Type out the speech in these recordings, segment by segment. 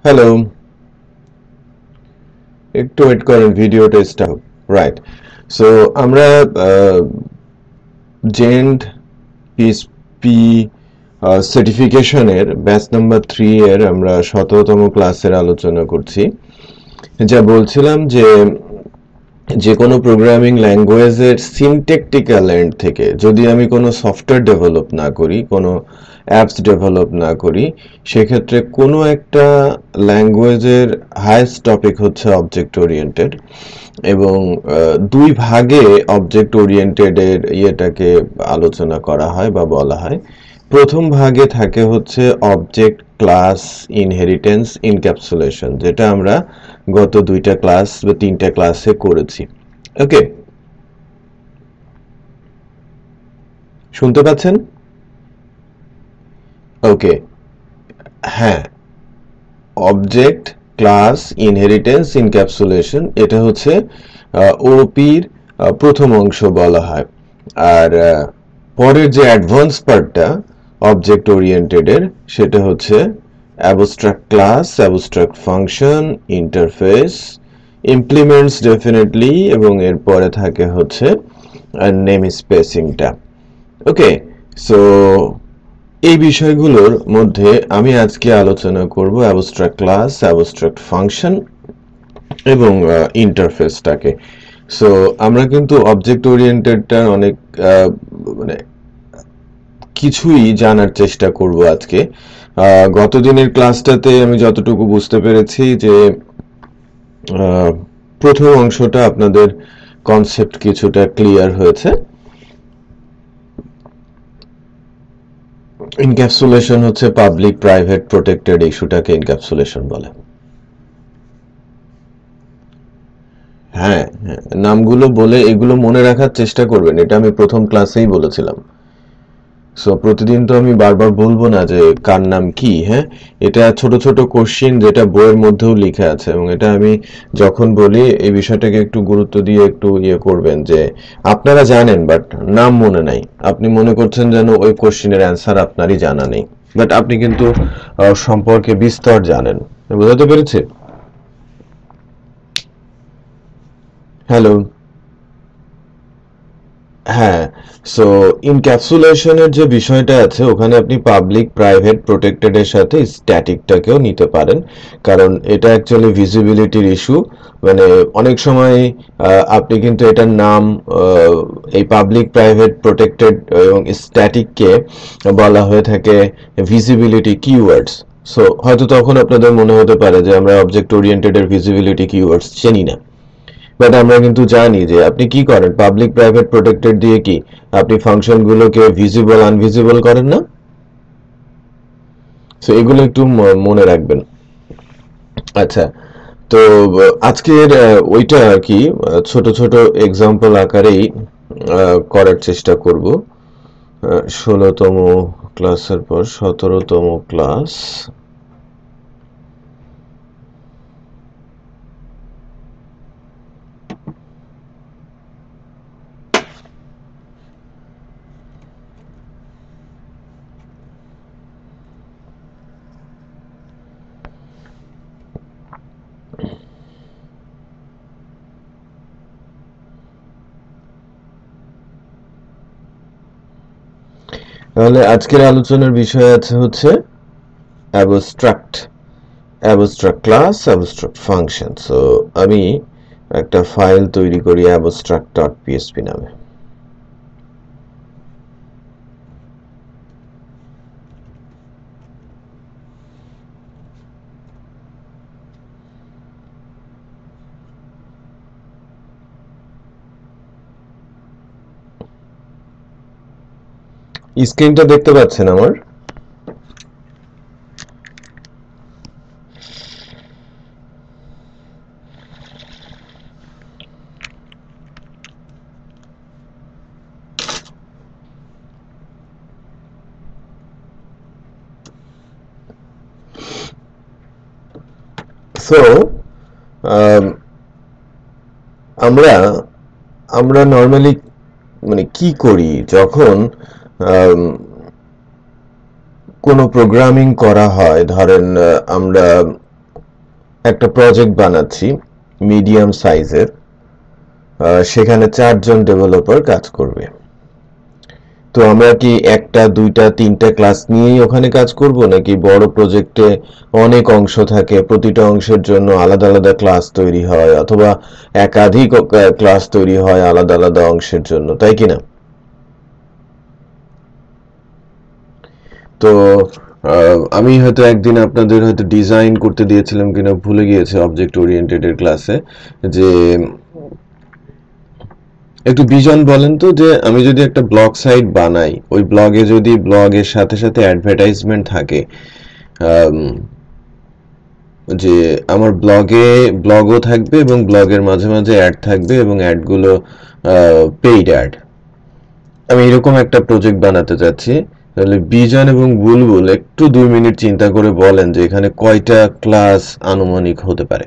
Hello, একটু wait করেন, ভিডিওটা স্টার্ট। রাইট, সো আমরা জেন্ড পিএসপি সার্টিফিকেশনের ব্যাচ নাম্বার 3 এর আমরা 17তম ক্লাসের আলোচনা করছি। যা বলছিলাম যে কোনো প্রোগ্রামিং ল্যাঙ্গুয়েজের সিনট্যাকটিক্যাল এন্ড থেকে যদি আমি কোনো সফটওয়্যার ডেভেলপ না করি, কোনো অ্যাপস ডেভেলপ না করি, সেক্ষেত্রে কোনো একটা ল্যাঙ্গুয়েজের হাইয়েস্ট টপিক হচ্ছে অবজেক্ট ওরিয়েন্টেড, এবং দুই ভাগে অবজেক্ট ওরিয়েন্টেড এর ইয়েটাকে আলোচনা করা হয় বা বলা হয়। প্রথম ভাগে থাকে হচ্ছে অবজেক্ট ক্লাস ইনহেরিটেন্স ইনক্যাপসুলেশন, যেটা আমরা গত 2টা ক্লাস বা 3টা ক্লাসে করেছি। ওকে, শুনতে পাচ্ছেন? ওকে, হ্যাঁ, অবজেক্ট ক্লাস ইনহেরিটেন্স ইনক্যাপসুলেশন এটা হচ্ছে ওপির প্রথম অংশ বলা হয়। আর পরের যে অ্যাডভান্স পার্টটা অবজেক্ট ওরিয়েন্টেড এর, সেটা হচ্ছে abstract class, abstract function, interface, implements definitely, এবং এরপরে থাকে হচ্ছে নেম স্পেসিংটা। ওকে, সো এই বিষয়গুলোর মধ্যে আমি আজকে আলোচনা করব অ্যাবস্ট্রাক্ট ক্লাস, অ্যাবস্ট্রাক্ট ফাংশন এবং ইন্টারফেসটাকে। সো আমরা কিন্তু অবজেক্ট ওরিয়েন্টেডটার অনেক মানে কিছুই জানার চেষ্টা করব আজকে। গত দিনের ক্লাসটাতে আমি যতটুকু বুঝতে পেরেছি যে প্রথম অংশটা আপনাদের কনসেপ্ট কিছুটা ক্লিয়ার হয়েছে। ইনক্যাপসুলেশন হচ্ছে পাবলিক প্রাইভেট প্রোটেক্টেড ইস্যুটাকে ইনক্যাপসুলেশন বলে। হ্যাঁ হ্যাঁ, নামগুলো বলে এগুলো মনে রাখার চেষ্টা করবেন, এটা আমি প্রথম ক্লাসেই বলেছিলাম। সো প্রতিদিন তো আমি বারবার বলবো না যে কার নাম কি। হ্যাঁ, এটা ছোট ছোট কোশ্চেন যেটা বইয়ের মধ্যেও লিখে আছে, এবং এটা আমি যখন বলি এই বিষয়টাকে একটু গুরুত্ব দিয়ে একটু ইয়ে করবেন যে আপনারা জানেন বাট নাম মনে নাই। আপনি মনে করছেন যেন ওই কোশ্চেনের অ্যান্সার আপনারই জানা নেই, বাট আপনি কিন্তু সম্পর্কে বিস্তর জানেন। বুঝাতে পেরেছি? হ্যালো। হ্যাঁ, সো ইনক্যাপসুলেশনের যে বিষয়টা আছে ওখানে আপনি পাবলিক প্রাইভেট প্রোটেক্টেড এর সাথে স্ট্যাটিকটাকেও নিতে পারেন, কারণ এটা অ্যাকচুয়ালি ভিজিবিলিটির ইস্যু। মানে অনেক সময় আপনি কিন্তু এটার নাম এই পাবলিক প্রাইভেট প্রোটেক্টেড এবং স্ট্যাটিককে বলা হয়ে থাকে ভিজিবিলিটি কিওয়ার্ডস। সো হয়তো তখন আপনাদের মনে হতে পারে যে আমরা অবজেক্ট ওরিয়েন্টেড এর ভিজিবিলিটি কিওয়ার্ডস চিনি না, বাট আমরা কিন্তু জানি যে আপনি কি করেন পাবলিক প্রাইভেট প্রোটেক্টেড দিয়ে, কি আপনি ফাংশনগুলোকে ভিজিবল আনভিজিবল করেন না? সো এগুলো একটু মনে রাখবেন। আচ্ছা, তো আজকের ওইটা আর কি ছোট ছোট এক্সাম্পল আকারেই করার চেষ্টা করব। 16তম ক্লাসের পর 17তম ক্লাস। তাহলে আজকের আলোচনার বিষয় আছে হচ্ছে abstract abstract class, abstract function. So আমি একটা ফাইল তৈরি করি abstract.php নামে। স্ক্রিনটা দেখতে পাচ্ছেন আমার? সো আমরা আমরা নর্মালি মানে কি করি যখন কোনো প্রোগ্রামিং করা হয়। ধরেন আমরা একটা প্রজেক্ট বানাচ্ছি মিডিয়াম সাইজের, সেখানে 4 জন ডেভেলপার কাজ করবে। তো আমরা কি একটা দুইটা তিনটা ক্লাস নিয়েই ওখানে কাজ করব, নাকি বড় প্রজেক্টে অনেক অংশ থাকে, প্রতিটা অংশের জন্য আলাদা আলাদা ক্লাস তৈরি হয়, অথবা একাধিক ক্লাস তৈরি হয় আলাদা আলাদা অংশের জন্য, তাই কিনা? তো আমি হয়তো একদিন আপনাদের হয়তো ডিজাইন করতে দিয়েছিলাম কিনা ভুলে গিয়েছি অবজেক্ট ওরিয়েন্টেড এর ক্লাসে, যে একটু ভিজন বলেন তো, যে আমি যদি একটা ব্লগ সাইট বানাই, ওই ব্লগে যদি ব্লগের সাথে সাথে অ্যাডভার্টাইজমেন্ট থাকে, যে আমার ব্লগও থাকবে এবং ব্লগের মাঝে মাঝে অ্যাড থাকবে এবং অ্যাডগুলো পেইড অ্যাড, আমি এরকম একটা প্রজেক্ট বানাতে চাচ্ছি। তাহলে বিজন এবং বুলবুল একটু 2 মিনিট চিন্তা করে বলেন যে এখানে কয়টা ক্লাস আনুমানিক হতে পারে?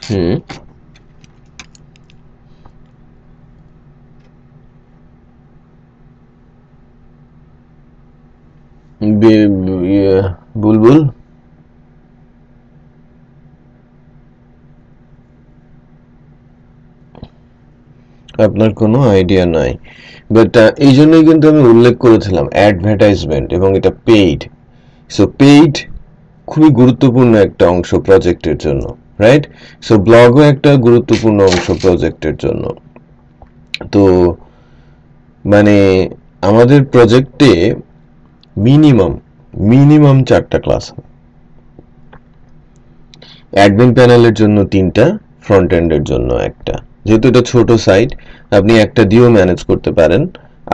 হুম, বুলবুল আপনার কোনো আইডিয়া নাই, বাট এই জন্যই কিন্তু আমি উল্লেখ করেছিলাম অ্যাডভার্টাইজমেন্ট এবং এটা পেইড। সো পেইড খুবই গুরুত্বপূর্ণ একটা অংশ প্রজেক্টের জন্য, রাইট? সো ব্লগও একটা গুরুত্বপূর্ণ অংশ প্রজেক্টের জন্য। তো মানে আমাদের প্রজেক্টে মিনিমাম 4টা ক্লাস হবে। অ্যাডমিন প্যানেলের জন্য 3টা, ফ্রন্ট এন্ডের জন্য 1টা। যেহেতু এটা ছোট সাইট, আপনি একটা দিয়েও ম্যানেজ করতে পারেন।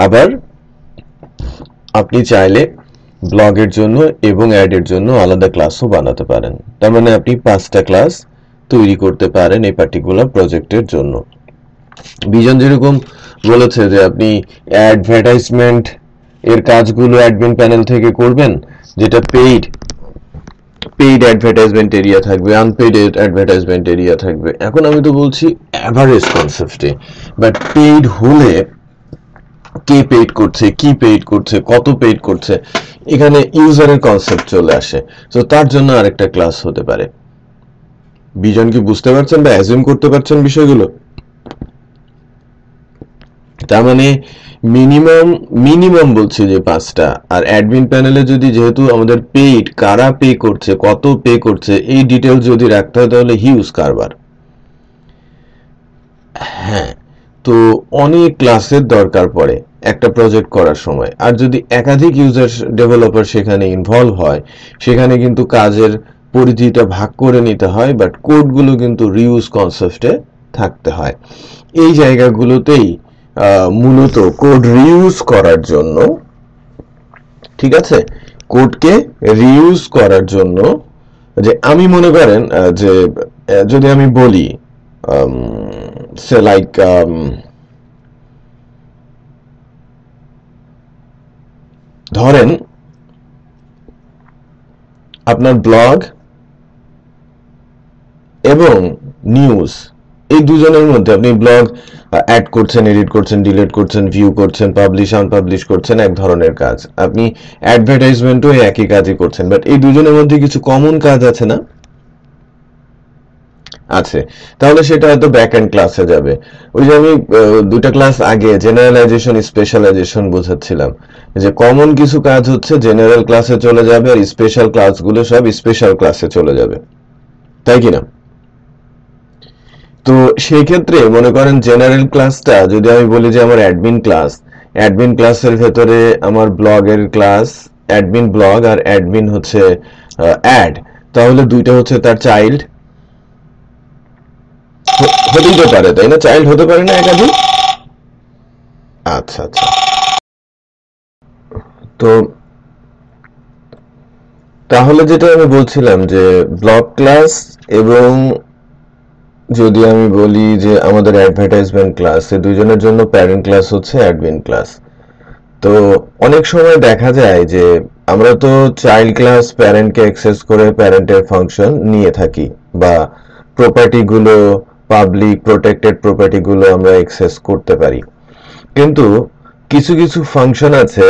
আবার আপনি চাইলে ব্লগের জন্য এবং অ্যাডের জন্য আলাদা ক্লাসও বানাতে পারেন। তার মানে আপনি 5টা ক্লাস তৈরি করতে পারেন এই পার্টিকুলার প্রজেক্টের জন্য। ভিজন যেরকম বলেছে যে আপনি অ্যাডভার্টাইজমেন্ট এর কাজগুলো অ্যাডমিন প্যানেল থেকে করবেন, যেটা পেইড অ্যাডভার্টাইজমেন্ট এরিয়া থাকবে, আনপেইড অ্যাডভার্টাইজমেন্ট এরিয়া থাকবে। এখন আমি তো বলছি অ্যাভারেজ কনসেপ্টে, বাট পেইড হলে কে পেইড করছে, কি পেইড করছে, কত পেইড করছে, এখানে ইউজারের কনসেপ্ট চলে আসে। তো তার জন্য আরেকটা ক্লাস হতে পারে। ভিজন কি বুঝতে পারছেন বা অ্যাজিউম করতে পারছেন বিষয়গুলো? তার মানে মিনিমাম বলছি যে 5টা। আর অ্যাডমিন প্যানেলে যদি, যেহেতু আমাদের পেইড, কারা পে করছে, কত পে করছে, এই ডিটেলস যদি রাখতে হয় তাহলে হিউজ কারবার। হ্যাঁ, তো অনেক ক্লাসের দরকার পড়ে একটা প্রজেক্ট করার সময়। আর যদি একাধিক ইউজার ডেভেলপার সেখানে ইনভলভ হয়, সেখানে কিন্তু কাজের পরিধিটা ভাগ করে নিতে হয়, বাট কোডগুলো কিন্তু রিউজ কনসেপ্টে থাকতে হয়। এই জায়গাগুলোতেই মূলত কোড রিউজ করার জন্য, ঠিক আছে, কোডকে রিউজ করার জন্য, যে আমি মনে করেন যে যদি আমি বলি সে লাইক ধরেন আপনার ব্লগ এবং নিউজ, এই দুজনের মধ্যে আপনি ব্লগ অ্যাড করছেন, এডিট করছেন, ডিলিট করছেন, ভিউ করছেন, পাবলিশ আনপাবলিশ করছেন, এক ধরনের কাজ। আপনি অ্যাডভার্টাইজমেন্টও একই কাজই করছেন, বাট এই দুজনের মধ্যে কিছু কমন কাজ আছে না? আছে। তাহলে সেটা হয়তো ব্যাক এন্ড ক্লাসে যাবে। ওই যে আমি 2টা ক্লাস আগে জেনারেলাইজেশন স্পেশালাইজেশন বোঝাচ্ছিলাম, যে কমন কিছু কাজ হচ্ছে জেনারেল ক্লাসে চলে যাবে, আর স্পেশাল ক্লাসগুলো সব স্পেশাল ক্লাসে চলে যাবে, তাই কিনা? তো সেই ক্ষেত্রে মনে করেন জেনারেল ক্লাসটা যদি আমি বলি যে আমার অ্যাডমিন ক্লাসের ভেতরে আমার ব্লগের ক্লাস অ্যাডমিন ব্লগ, আর অ্যাডমিন হচ্ছে অ্যাড, তাহলে 2টা হচ্ছে তার চাইল্ড। হতেই তো পারে, তাই না? চাইল্ড হতে পারে না একাধিক? আচ্ছা আচ্ছা। তো তাহলে যেটা আমি বলছিলাম যে ব্লগ ক্লাস, এবং যদি আমি বলি যে আমাদের অ্যাডভার্টাইজমেন্ট ক্লাস, এই দুজনের জন্য প্যারেন্ট ক্লাস হচ্ছে অ্যাডমিন ক্লাস। তো অনেক সময় দেখা যায় যে আমরা তো চাইল্ড ক্লাস প্যারেন্টকে অ্যাক্সেস করে প্যারেন্টের ফাংশন নিয়ে থাকি, বা প্রপার্টি গুলো, পাবলিক প্রোটেক্টেড প্রপার্টি গুলো আমরা অ্যাক্সেস করতে পারি। কিন্তু কিছু কিছু ফাংশন আছে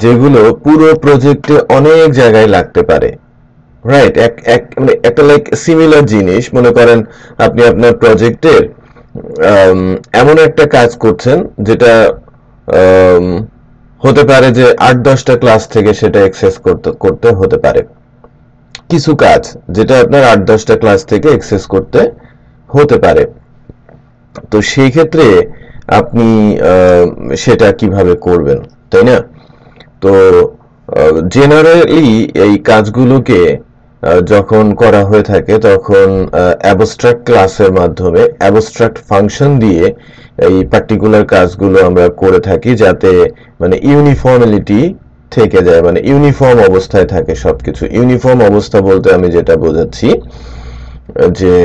যেগুলো পুরো প্রজেক্টে অনেক জায়গায় লাগতে পারে, রাইট? এক এক মানে একটা লাইক সিমিলার জিনিস মনে করেন, আপনি আপনার প্রজেক্টের এমন একটা কাজ করছেন যেটা আম, হতে পারে যে 8-10টা ক্লাস থেকে সেটা অ্যাক্সেস করতে করতে হতে পারে। কিছু কাজ যেটা আপনার 8-10টা ক্লাস থেকে অ্যাক্সেস করতে হতে পারে। তো সেই ক্ষেত্রে আপনি সেটা কিভাবে করবেন, তাই না? তো জেনারেলি এই কাজগুলোকে যখন করা হয়ে থাকে তখন অ্যাবস্ট্রাক্ট ক্লাসের মাধ্যমে অ্যাবস্ট্রাক্ট ফাংশন দিয়ে এই পার্টিকুলার কাজগুলো আমরা করে থাকি, যাতে মানে ইউনিফর্মিলিটি থেকে যায়, মানে ইউনিফর্ম অবস্থায় থাকে সবকিছু। ইউনিফর্ম অবস্থা বলতে আমি যেটা বোঝাচ্ছি যে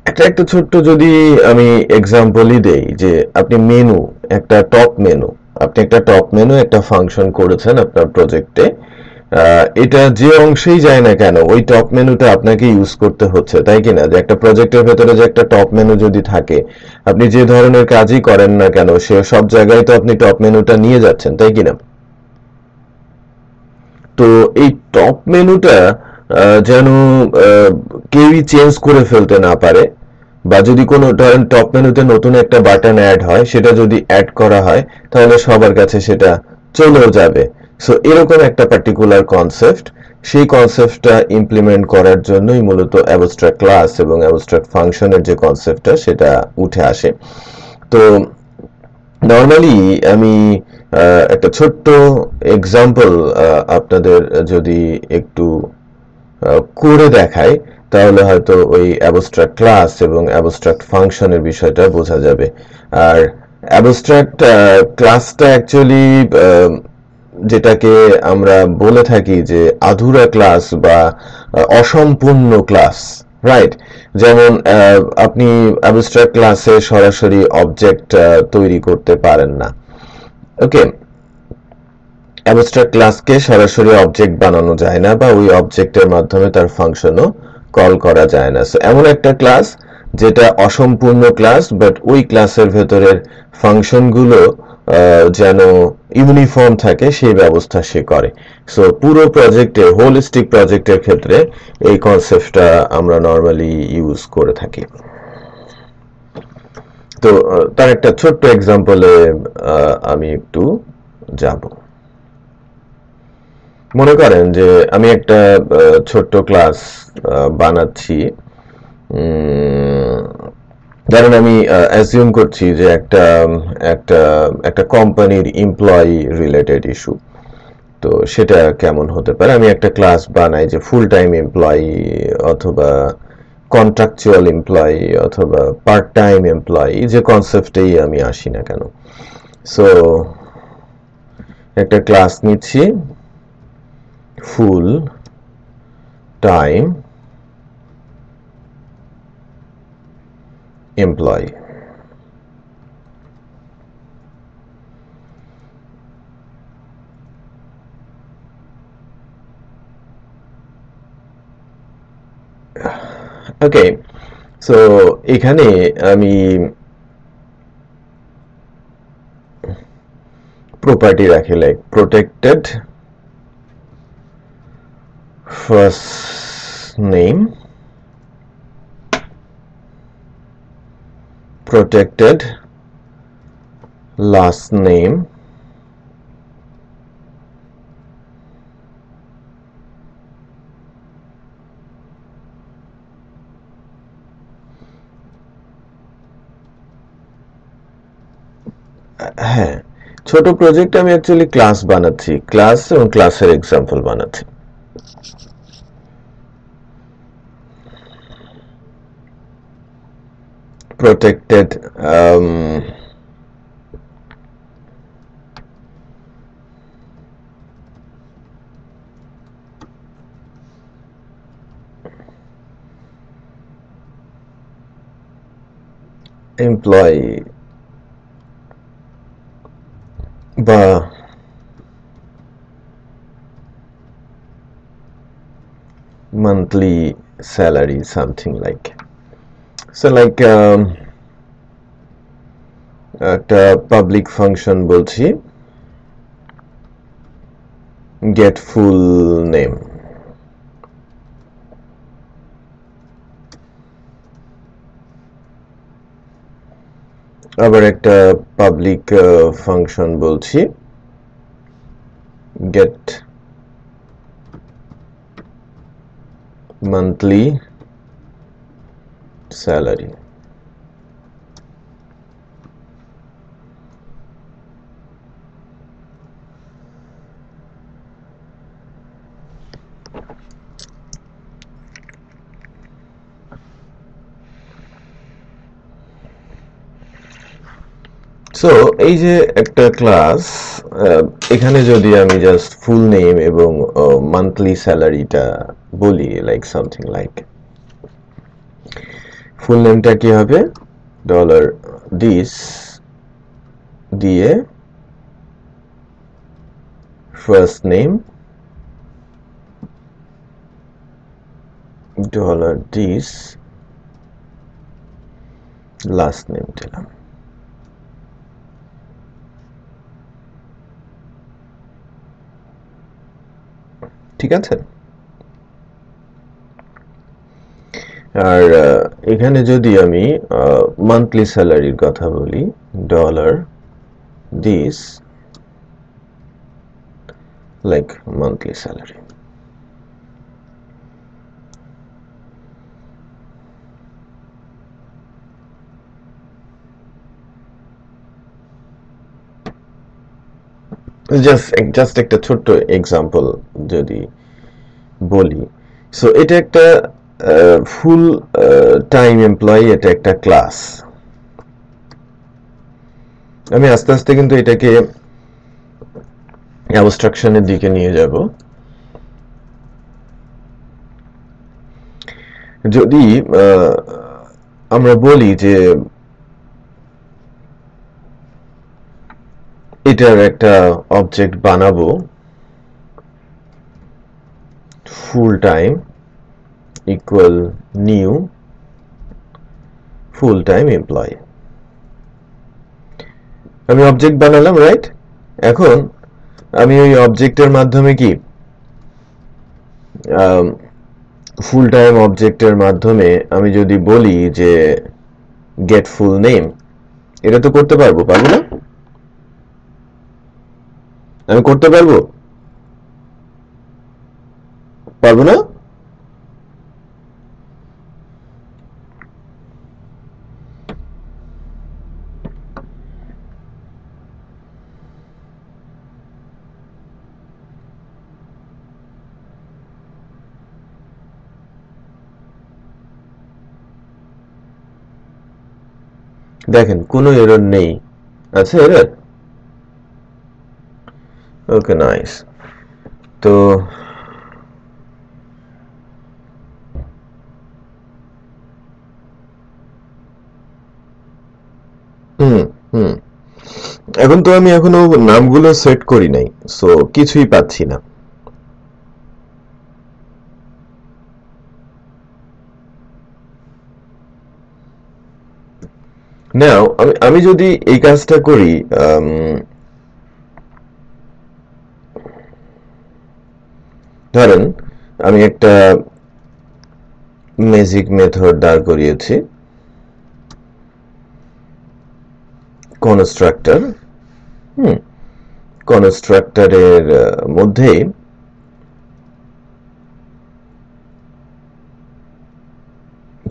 একটা একটা ছোট্ট যদি আমি এক্সাম্পলই দেই, যে আপনি মেনু, একটা টপ মেনু, আপনি একটা টপ মেনু একটা ফাংশন করেছেন আপনার প্রজেক্টে। এটা যে অংশেই যায় না কেন ওই টপ মেনুটা আপনাকে ইউজ করতে হচ্ছে, তাই কিনা? যে একটা প্রজেক্টের ভেতরে যে একটা টপ মেনু যদি থাকে, আপনি যে ধরনের কাজই করেন না কেন সে সব জায়গায় তো আপনি টপ মেনুটা নিয়ে যাচ্ছেন, তাই কিনা? তো এই টপ মেনুটা যেন কেউই চেঞ্জ করে ফেলতে না পারে, বা যদি কোনো ধরেন টপ মেনুতে নতুন একটা বাটন অ্যাড হয়, সেটা যদি অ্যাড করা হয় তাহলে সবার কাছে সেটা চলেও যাবে। সো এরকম একটা পার্টিকুলার কনসেপ্ট, সেই কনসেপ্টটা ইমপ্লিমেন্ট করার জন্যই মূলত অ্যাবস্ট্রাক্ট ক্লাস এবং অ্যাবস্ট্রাক্ট ফাংশনের যে কনসেপ্টটা সেটা উঠে আসে। তো নর্মালি আমি একটা ছোট্ট এক্সাম্পল আপনাদের যদি একটু করে দেখাই, তাহলে হয়তো ওই অ্যাবস্ট্রাক্ট ক্লাস এবং অ্যাবস্ট্রাক্ট ফাংশনের বিষয়টা বোঝা যাবে। আর অ্যাবস্ট্রাক্ট ক্লাসটা অ্যাকচুয়ালি যেটাকে আমরা বলে থাকি যে আধুরা ক্লাস বা অসম্পূর্ণ ক্লাস, রাইট? যেমন আপনি অ্যাবস্ট্রাক্ট ক্লাসে সরাসরি অবজেক্ট তৈরি করতে পারেন না। ওকে, অ্যাবস্ট্রাক্ট ক্লাসকে সরাসরি অবজেক্ট বানানো যায় না, বা ওই অবজেক্টের মাধ্যমে তার ফাংশনও কল করা যায় না। সো এমন একটা ক্লাস যেটা অসম্পূর্ণ ক্লাস, বাট ওই ক্লাসের ভেতরের ফাংশনগুলো যেন ইউনিফর্ম থাকে সেই ব্যবস্থা সে করে। সো পুরো প্রজেক্টে, হোলিস্টিক প্রজেক্টের ক্ষেত্রে এই কনসেপ্টটা আমরা নর্মালি ইউজ করে থাকি। তো তার একটা ছোট্ট এক্সাম্পলে আমি একটু যাব। মনে করেন যে আমি একটা ছোট্ট ক্লাস বানাচ্ছি। ধরেন আমি অ্যাজিউম করছি যে একটা একটা একটা কোম্পানির এমপ্লয়ি রিলেটেড ইস্যু। তো সেটা কেমন হতে পারে? আমি একটা ক্লাস বানাই যে ফুল টাইম এমপ্লয়ি, অথবা কন্ট্রাকচুয়াল এমপ্লয়ি, অথবা পার্ট টাইম এমপ্লয়ি, যে কনসেপ্টেই আমি আসি না কেন। সো একটা ক্লাস নিচ্ছি, ফুল টাইম এমপ্লয়ি। ওকে, সো এখানে আমি প্রপার্টি রাখি, like protected first name, protected last name, হ্যাঁ, ছোট প্রজেক্ট আমি অ্যাকচুয়ালি ক্লাস বানাচ্ছি, ক্লাস এবং ক্লাসের এক্সাম্পল বানাচ্ছি। protected employee বা monthly salary, something like. So like একটা পাবলিক ফাংশন বলছি get full name, আবার একটা পাবলিক ফাংশন বলছি get monthly salary. সো এই যে একটা ক্লাস, এখানে যদি আমি জাস্ট ফুল নেম এবং মান্থলি স্যালারিটা বলি, লাইক সামথিং লাইক ফুল নেমটা কি হবে ডলার দিস দিয়ে first name dollar this last name দিলাম। ঠিক আছে, আর এখানে যদি আমি মান্থলি স্যালারির কথা বলি dollar this like monthly salary. Just একটা ছোট্ট এক্সাম্পল যদি বলি, সো এটা একটা ফুল টাইম এমপ্লয়ি, এটা একটা ক্লাস। আমি আস্তে আস্তে কিন্তু এটাকে অ্যাবস্ট্রাকশনের দিকে নিয়ে যাব। যদি আমরা বলি যে এটার একটা অবজেক্ট বানাবো ফুল টাইম ইকুয়াল নিউ ফুল টাইম এমপ্লয়ি, আমি অবজেক্ট বানালাম, রাইট? এখন আমি ওই অবজেক্টের মাধ্যমে কি ফুল টাইম অবজেক্টের মাধ্যমে আমি যদি বলি যে গেট ফুল নেম, এটা তো করতে পারবো, পারবো না? আমি করতে পারবো, পারবো না? দেখেন কোনো এরর নেই, আছে এরর? ওকে, নাইস। তো এখন তো আমি এখনো নামগুলো সেট করি নাই, সো কিছুই পাচ্ছি না। নাও আমি যদি এই কাজটা করি, ধরেন আমি একটা ম্যাজিক মেথড দাঁড় করিয়েছি, কনস্ট্রাক্টর। কনস্ট্রাক্টরের মধ্যে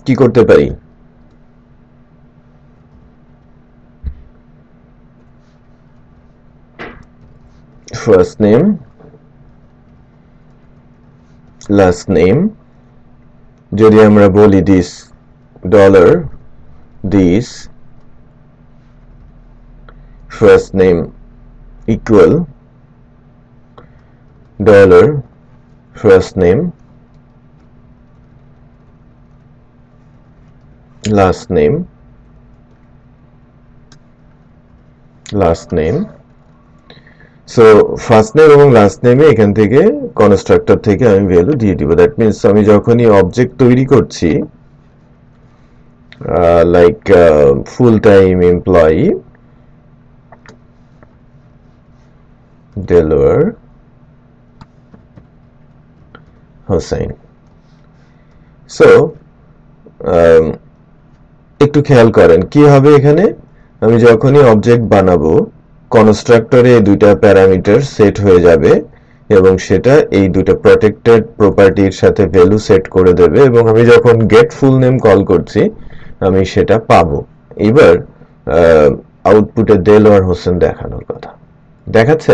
কি করতে পারি? ফার্স্ট নেম লাস্ট নেম, যদি আমরা বলি this dollar this first name equal dollar first name last name so first name এবং লাস্ট নেমে এখান থেকে কনস্ট্রাক্টর থেকে আমি ভ্যালু দিয়ে দিব। দ্যাট মিনস আমি যখনই অবজেক্ট তৈরি করছি like full time employee Delwar Hossain. So একটু খেয়াল করেন কি হবে এখানে, আমি যখনই অবজেক্ট বানাবো কনস্ট্রাক্টরে এই দুইটা প্যারামিটার সেট হয়ে যাবে এবং সেটা এই দুটো প্রটেক্টেড প্রপার্টির সাথে ভ্যালু সেট করে দেবে এবং আমি যখন গেট ফুল নেম কল করছি আমি সেটা পাবো। এবার আউটপুটে দেলোয়ার হোসেন দেখানোর কথা দেখাচ্ছে।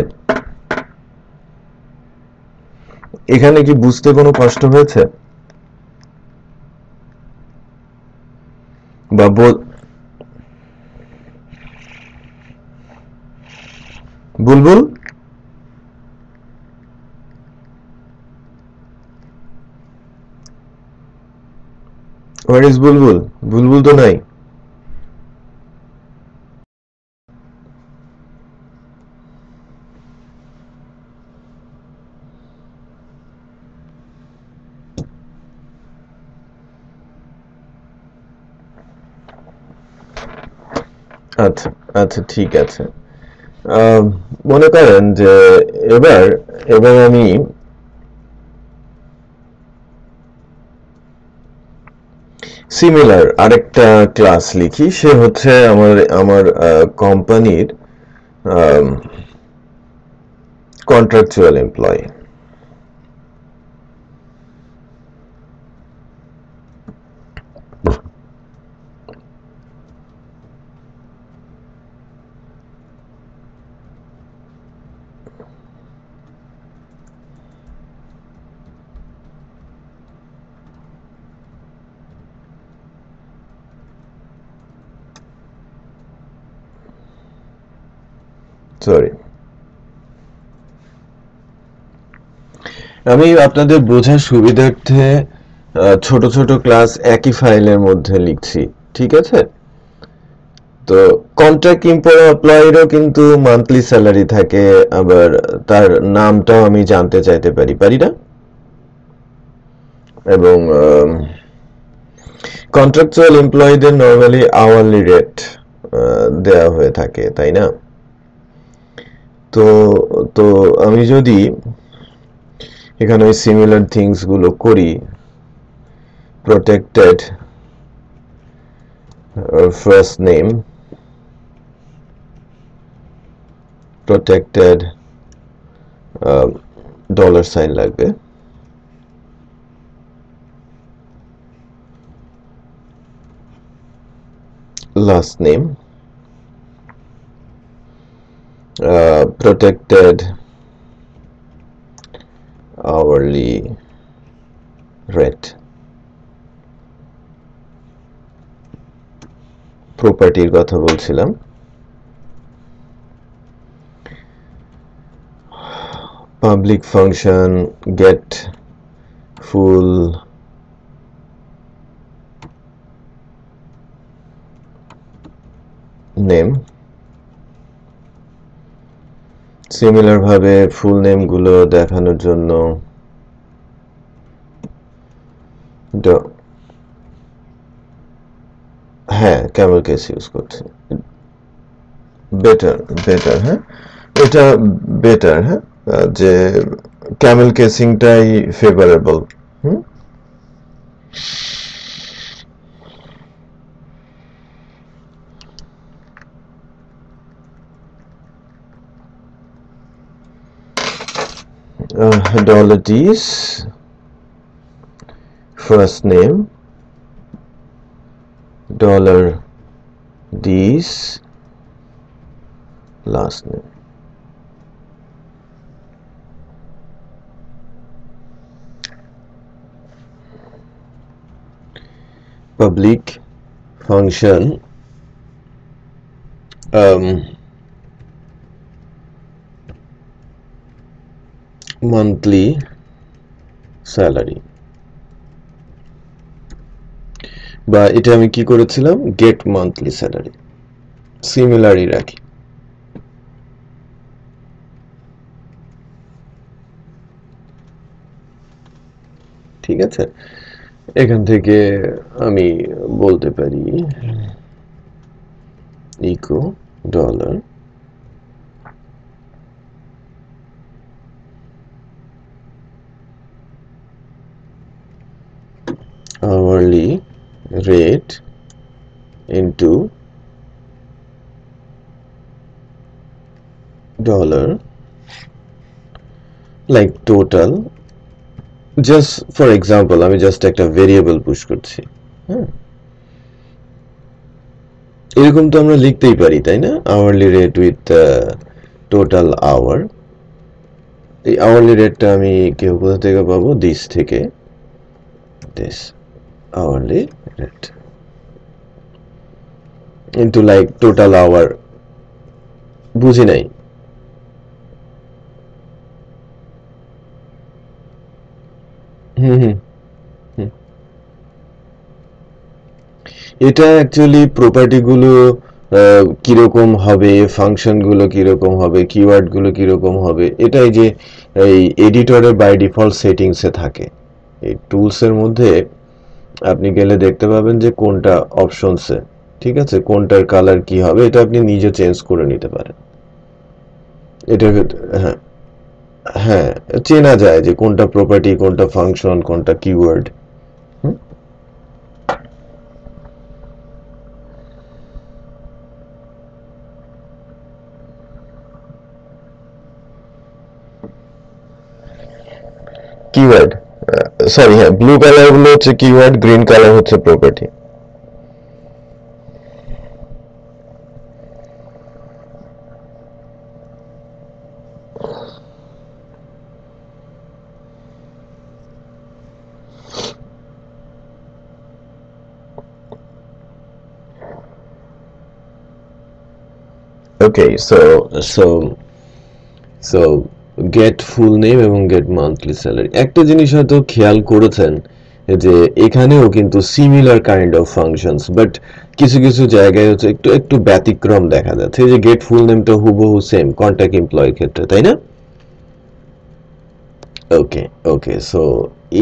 এখানে কি বুঝতে কোনো কষ্ট হয়েছে বা বুলবুল? হোয়ার ইজ বুলবুল? বুলবুল তো নাই। আচ্ছা আচ্ছা ঠিক আছে। মনে করেন যে এবার এবার আমি সিমিলার আরেকটা ক্লাস লিখি, সে হচ্ছে আমার কোম্পানির কন্ট্রাকচুয়াল এমপ্লয়ি। সরি, আমি আপনাদের বোঝার সুবিধার্থে ছোট ছোট ক্লাস একই ফাইলের মধ্যে লিখছি, ঠিক আছে? তো কন্ট্রাক্ট এমপ্লয়িরও কিন্তু মান্থলি স্যালারি থাকে, আবার তার নামটাও আমি জানতে চাইতে পারি না? এবং কন্ট্রাকচুয়াল এমপ্লয়িদের নরমালি আওয়ারলি রেট দেয়া হয়ে থাকে, তাই না? তো তো আমি যদি এখানে ওই সিমিলার থিংস গুলো করি, protected first name, protected dollar sign লাগবে, last name, protected hourly rate, প্রপার্টির কথা বলছিলাম, public function get full name. Similar ভাবে ফুল নেম গুলো দেখানোর জন্য হ্যাঁ ক্যামেল কেস ইউজ করছি, বেটার বেটার, হ্যাঁ এটা বেটার, হ্যাঁ যে ক্যামেল কেসিংটাই ফেভারেবল। হুম, dollar D's first name, dollar D's last name. Public function monthly salary, বা এটা আমি কি করেছিলাম গেট মান্থলি স্যালারি, সিমিলারই রাখি। ঠিক আছে, এখান থেকে আমি বলতে পারি echo dollar hourly rate into dollar like total, just for example আমি জাস্ট একটা ভেরিয়েবল পুশ করছি। হ্যাঁ, এরকম তো আমরা লিখতেই পারি, তাই না? Hourly rate with total hour. এই আওয়ারলি রেটটা আমি কেউ কোথা থেকে পাবো? দিস থেকে, this hourly rate into like total hour. বুঝি নাই। হুম হুম হুম। এটা অ্যাকচুয়ালি প্রপার্টি গুলো কিরকম হবে, ফাংশন গুলো কিরকম হবে, কিওয়ার্ড গুলো কিরকম হবে, এটাই যে এই এডিটরের বাই ডিফল্ট সেটিংস এ থাকে। এই টুলস এর মধ্যে আপনি গেলে দেখতে পাবেন যে কোনটা অপশনসে, ঠিক আছে, কোনটার কালার কি হবে, এটা আপনি নিজে চেঞ্জ করে নিতে পারেন। এটা হ্যাঁ হ্যাঁ, চেনা যায় যে কোনটা প্রপার্টি, কোনটা ফাংশন, কোনটা কিওয়ার্ড। কিওয়ার্ড, সরি, হ্যাঁ, ব্লু কালার গুলো হচ্ছে কিওয়ার্ড, গ্রিন কালার হচ্ছে প্রপার্টি। ওকে, সো গেট ফুল নেম এবং গেট মান্থলি স্যালারি। একটা জিনিস হয়তো খেয়াল করেছেন যে এখানেও কিন্তু similar kind of functions, but কিছু কিছু জায়গায় হচ্ছে একটু একটু ব্যতিক্রম দেখা যাচ্ছে। এই যে গেট ফুল নেমটা হুবহু সেম কন্ট্যাক্ট এমপ্লয়ের ক্ষেত্রে, তাই না? ওকে ওকে, সো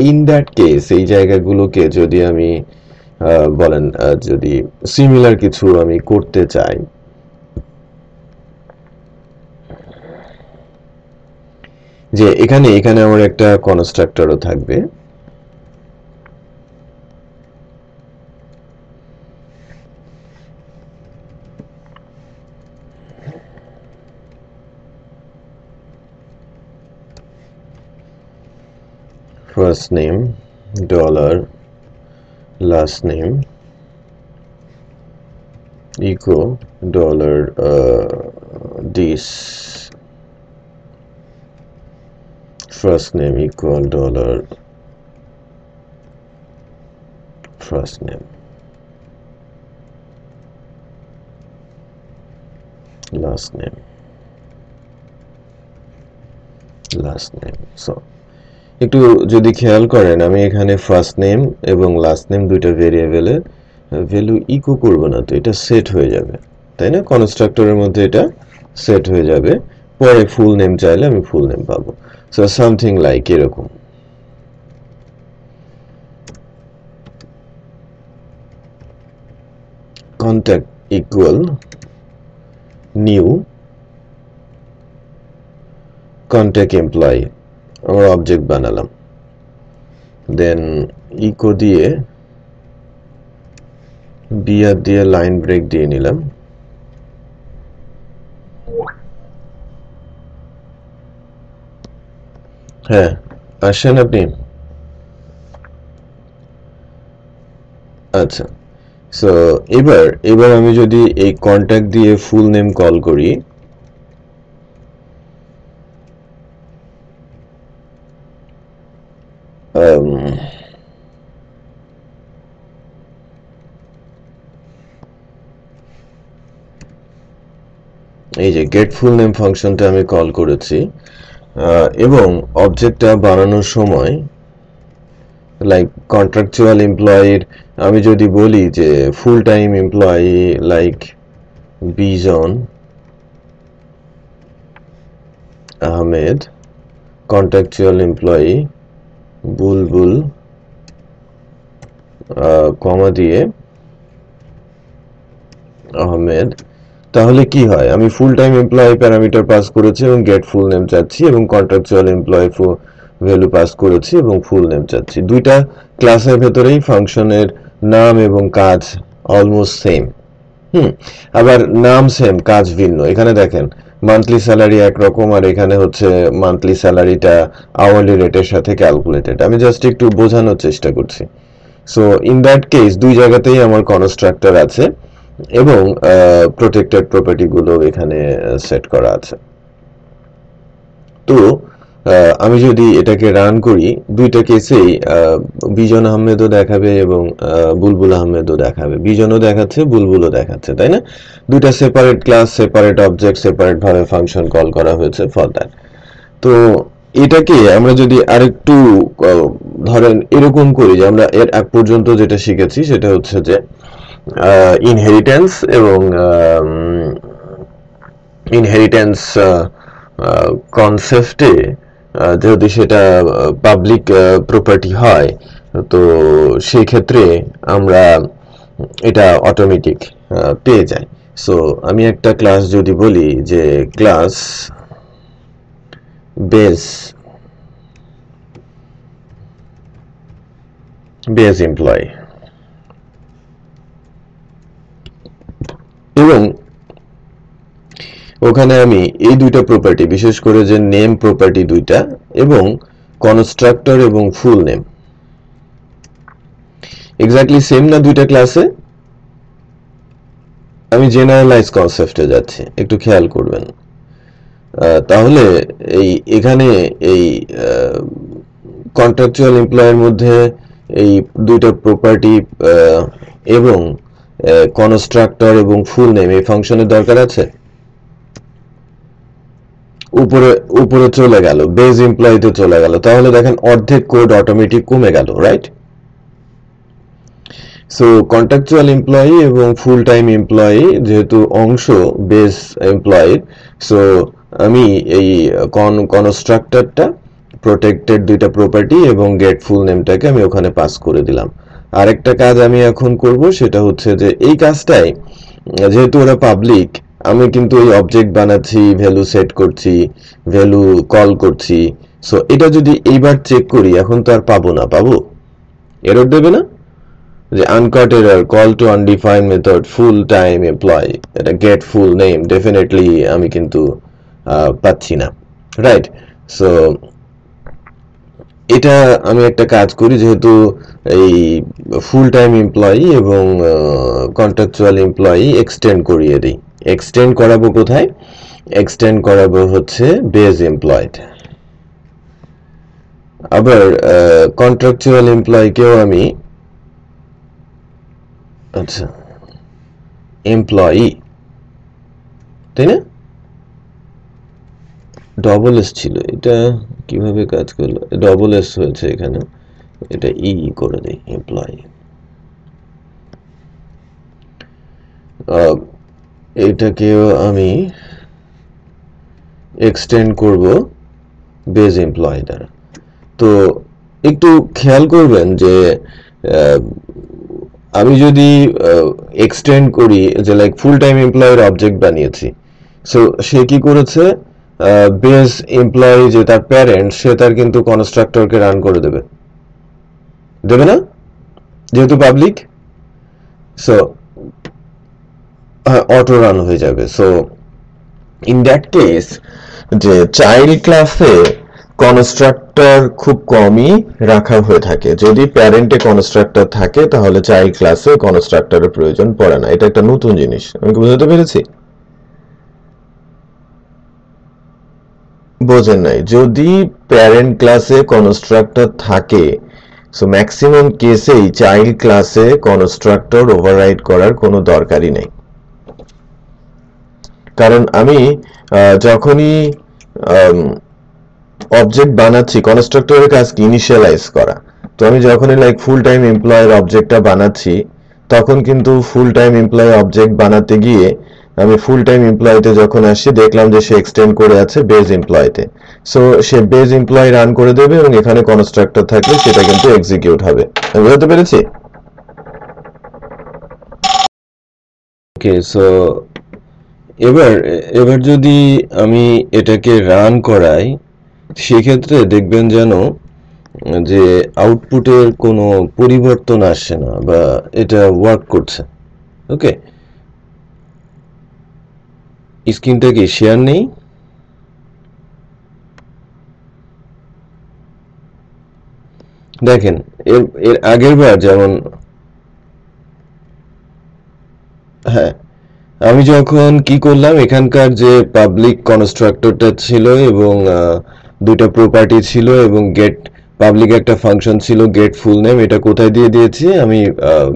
ইন দ্যাট কেস এই জায়গাগুলোকে যদি আমি বলেন যদি সিমিলার কিছু আমি করতে চাই, যে এখানে এখানে আমার একটা কনস্ট্রাক্টরও থাকবে, first name dollar last name echo dollar this first name equal dollar first name last name last name। so একটু যদি খেয়াল করেন আমি এখানে ফার্স্ট নেম এবং লাস্ট নেম দুইটা ভেরিয়েবলের ভ্যালু ইকো করব না, তো এটা সেট হয়ে যাবে, তাই না? কনস্ট্রাক্টরের মধ্যে এটা সেট হয়ে যাবে, পরে ফুল নেম চাইলে আমি ফুল নেম পাবো। সো সামথিং লাইক এরকম। Contact equal new contact employee, আমরা অবজেক্ট বানালাম, দেন ইকো দিয়ে বিআর দিয়ে লাইন ব্রেক দিয়ে নিলাম। হ্যাঁ, আসেন আপনি। আচ্ছা, সো এবার এবার আমি যদি এই কন্ট্যাক্ট দিয়ে ফুল নেম কল করি, এই যে গেট ফুল নেম ফাংশনটা আমি কল করেছি, এবং অবজেক্টটা বানানোর সময় লাইক কন্ট্রাকচুয়াল এমপ্লয়ির আমি যদি বলি যে ফুল টাইম এমপ্লয়ি লাইক বিজন আহমেদ, কন্ট্রাকচুয়াল এমপ্লয়ি বুলবুল কমা দিয়ে আহমেদ, তাহলে কি হয়, আমি ফুল টাইম এমপ্লয়ি প্যারামিটার পাস করেছি এবং গেট ফুল নেম চাচ্ছি এবং কন্ট্রাকচুয়াল এমপ্লয়ি ভ্যালু পাস করেছি এবং ফুল নেম চাচ্ছি। দুইটা ক্লাসের ভেতরেই ফাংশনের নাম এবং কাজ অলমোস্ট সেম। আবার নাম সেম, কাজ ভিন্ন। এখানে দেখেন মান্থলি স্যালারি একরকম, আর এখানে হচ্ছে মান্থলি স্যালারিটা আওয়ারলি রেটের সাথে ক্যালকুলেটেড। আমি জাস্ট একটু বোঝানোর চেষ্টা করছি। সো ইন দ্যাট কেস দুই জায়গাতেই আমার কনস্ট্রাক্টর আছে এবং প্রোটেক্টেড প্রপার্টি গুলো এখানে সেট করা আছে। তো আমি যদি এটাকে রান করি, দুইটা কেসেই বিজন আহমেদও দেখাবে এবং বুলবুল আহমেদও দেখাবে। বিজনও দেখাচ্ছে, বুলবুলও দেখাচ্ছে, তাই না? দুইটা separate class, separate object, separate ভাবে ফাংশন কল করা হয়েছে ফর দ্যাট। তো এটাকে আমরা যদি আরেকটু ধরেন এরকম করি যে আমরা এর আগ পর্যন্ত যেটা শিখেছি সেটা হচ্ছে যে ইনহেরিটেন্স এবং ইনহেরিটেন্স কনসেপ্টে যদি সেটা পাবলিক প্রপার্টি হয়, তো সেই ক্ষেত্রে আমরা এটা অটোমেটিক পেয়ে যাই। সো আমি একটা ক্লাস যদি বলি যে ক্লাস বেস এমপ্লয়ি, এবং ওখানে আমি এই দুইটা প্রপার্টি, বিশেষ করে যে নেম প্রপার্টি দুইটা এবং কনস্ট্রাক্টর এবং ফুল নেম এক্স্যাক্টলি সেম না দুইটা ক্লাসে? আমি জেনারেলাইজ কনসেপ্টে যাচ্ছি, একটু খেয়াল করবেন। তাহলে এখানে এই কন্ট্রাকচুয়াল এমপ্লয়ের মধ্যে এই দুইটা প্রপার্টি এবং কনস্ট্রাক্টর এবং ফুল নেম এই ফাংশনের দরকার আছে? উপরে চলে গেল, বেস এমপ্লয়িতে চলে গেল, তাহলে দেখেন অর্ধেক কোড অটোমেটিক কমে গেল, রাইট? সো কন্ট্রাকচুয়াল এমপ্লয়ি এবং ফুল টাইম এমপ্লয়ি যেহেতু অংশ বেস এমপ্লয়ির, সো আমি এই কনস্ট্রাক্টরটা, প্রোটেক্টেড দুইটা প্রপার্টি এবং গেট ফুল নেমটাকে আমি ওখানে পাস করে দিলাম। আরেকটা কাজ আমি এখন করব, সেটা হচ্ছে যে এই কাজটাই যেহেতু ওরা পাবলিক, আমি কিন্তু এই অবজেক্ট বানাচ্ছি, ভ্যালু সেট করছি, ভ্যালু কল করছি। সো এটা যদি এইবার চেক করি, এখন তো আর পাবো না, পাবো এরর দেবে না যে uncaught error, call to undefined method full time employee, এটা গেট ফুল নেম, ডেফিনেটলি আমি কিন্তু পাচ্ছি না, রাইট? সো এটা আমি একটা কাজ করি, যেহেতু এই ফুল টাইম এমপ্লয়ি এবং কন্ট্রাকচুয়াল এমপ্লয়ি এক্সটেন্ড করিয়ে দিই। এক্সটেন্ড করাবো কোথায়? এক্সটেন্ড করাবো হচ্ছে বেস এমপ্লয়েড। আবার কন্ট্রাকচুয়াল এমপ্লয়িকেও আমি, আচ্ছা এমপ্লয়ি, তাই না? ডবল এস ছিল, এটা কিভাবে কাজ করলো? ডবল এস হয়েছে এখানে, এটা ই করে দেই, এমপ্লয়ি। এটাকেও আমি এক্সটেন্ড করব বেস এমপ্লয়ি দ্বারা। তো একটু খেয়াল করবেন যে আমি যদি এক্সটেন্ড করি যে লাইক ফুল টাইম এমপ্লয়ের অবজেক্ট বানিয়েছি, সো সে কি করেছে, বেস এমপ্লয়ি যে তার প্যারেন্ট, সে তার কিন্তু কনস্ট্রাক্টরকে রান করে দেবে, দেবে না? যেহেতু পাবলিক, সো অটো রান হয়ে যাবে। সো ইন দ্যাট কেস যে চাইল্ড ক্লাসে কনস্ট্রাক্টর খুব কমই রাখা হয়ে থাকে। যদি প্যারেন্টে কনস্ট্রাক্টর থাকে তাহলে চাইল্ড ক্লাসে কনস্ট্রাক্টরের প্রয়োজন পড়ে না। এটা একটা নতুন জিনিস, আমি কি বুঝতে পেরেছি? বোঝেন নাই? যদি প্যারেন্ট ক্লাসে কনস্ট্রাক্টর থাকে, সো ম্যাক্সিমাম কেসেই চাইল্ড ক্লাসে কনস্ট্রাক্টর ওভাররাইড করার কোনো দরকারই নেই। কারণ আমি যখনই অবজেক্ট বানাচ্ছি, কনস্ট্রাক্টরের কাজ কি ইনিশিয়ালাইজ করা। তো আমি যখনই লাইক ফুল টাইম এমপ্লয়ের অবজেক্টটা বানাচ্ছি, তখন কিন্তু ফুল টাইম এমপ্লয় অবজেক্ট বানাতে গিয়ে আমি ফুল টাইম এমপ্লয়িতে যখন আসি, দেখলাম যে সে এক্সটেন্ড করে আছে বেস এমপ্লয়িতে। সো সে বেস এমপ্লয় রান করে দেবে এবং এখানে কনস্ট্রাক্টর থাকলে সেটা কিন্তু এক্সিকিউট হবে। আমি বুঝতে পেরেছি? ওকে, সো এবার এবার যদি আমি এটাকে রান করাই, সেক্ষেত্রে দেখবেন যেন যে আউটপুটের কোনো পরিবর্তন আসছে না বা এটা ওয়ার্ক করছে। ওকে, স্ক্রিনটা কি শেয়ার নেই? দেখেন এর এর আগের বার যেমন, হ্যাঁ, আমি যখন কি করলাম, এখানকার যে পাবলিক কনস্ট্রাক্টরটা ছিল এবং দুইটা প্রপার্টি ছিল এবং গেট পাবলিক একটা ফাংশন ছিল গেট ফুল নেম, এটা কোথায় দিয়ে দিয়েছি আমি?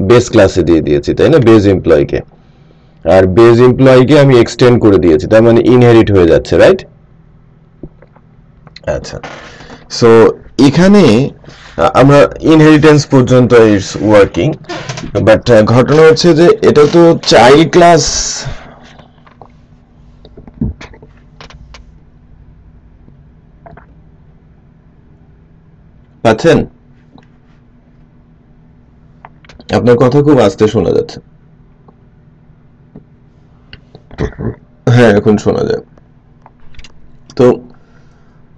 বেস ক্লাসে দিয়ে দিয়েছি, তাই না? বেস এমপ্লয়কে, আর বেস এমপ্লয়কে আমি এক্সটেন্ড করে দিয়েছি, তার মানে ইনহেরিট হয়ে যাচ্ছে, রাইট? আচ্ছা, সো এখানে আমরা ইনহেরিটেন্স পর্যন্ত ইটস ওয়ার্কিং, বাট ঘটনা হচ্ছে যে এটা তো চাইল্ড ক্লাস। পাচ্ছেন? আপনার কথা খুব আস্তে শোনা যাচ্ছে। হ্যাঁ, এখন শোনা যায়। তো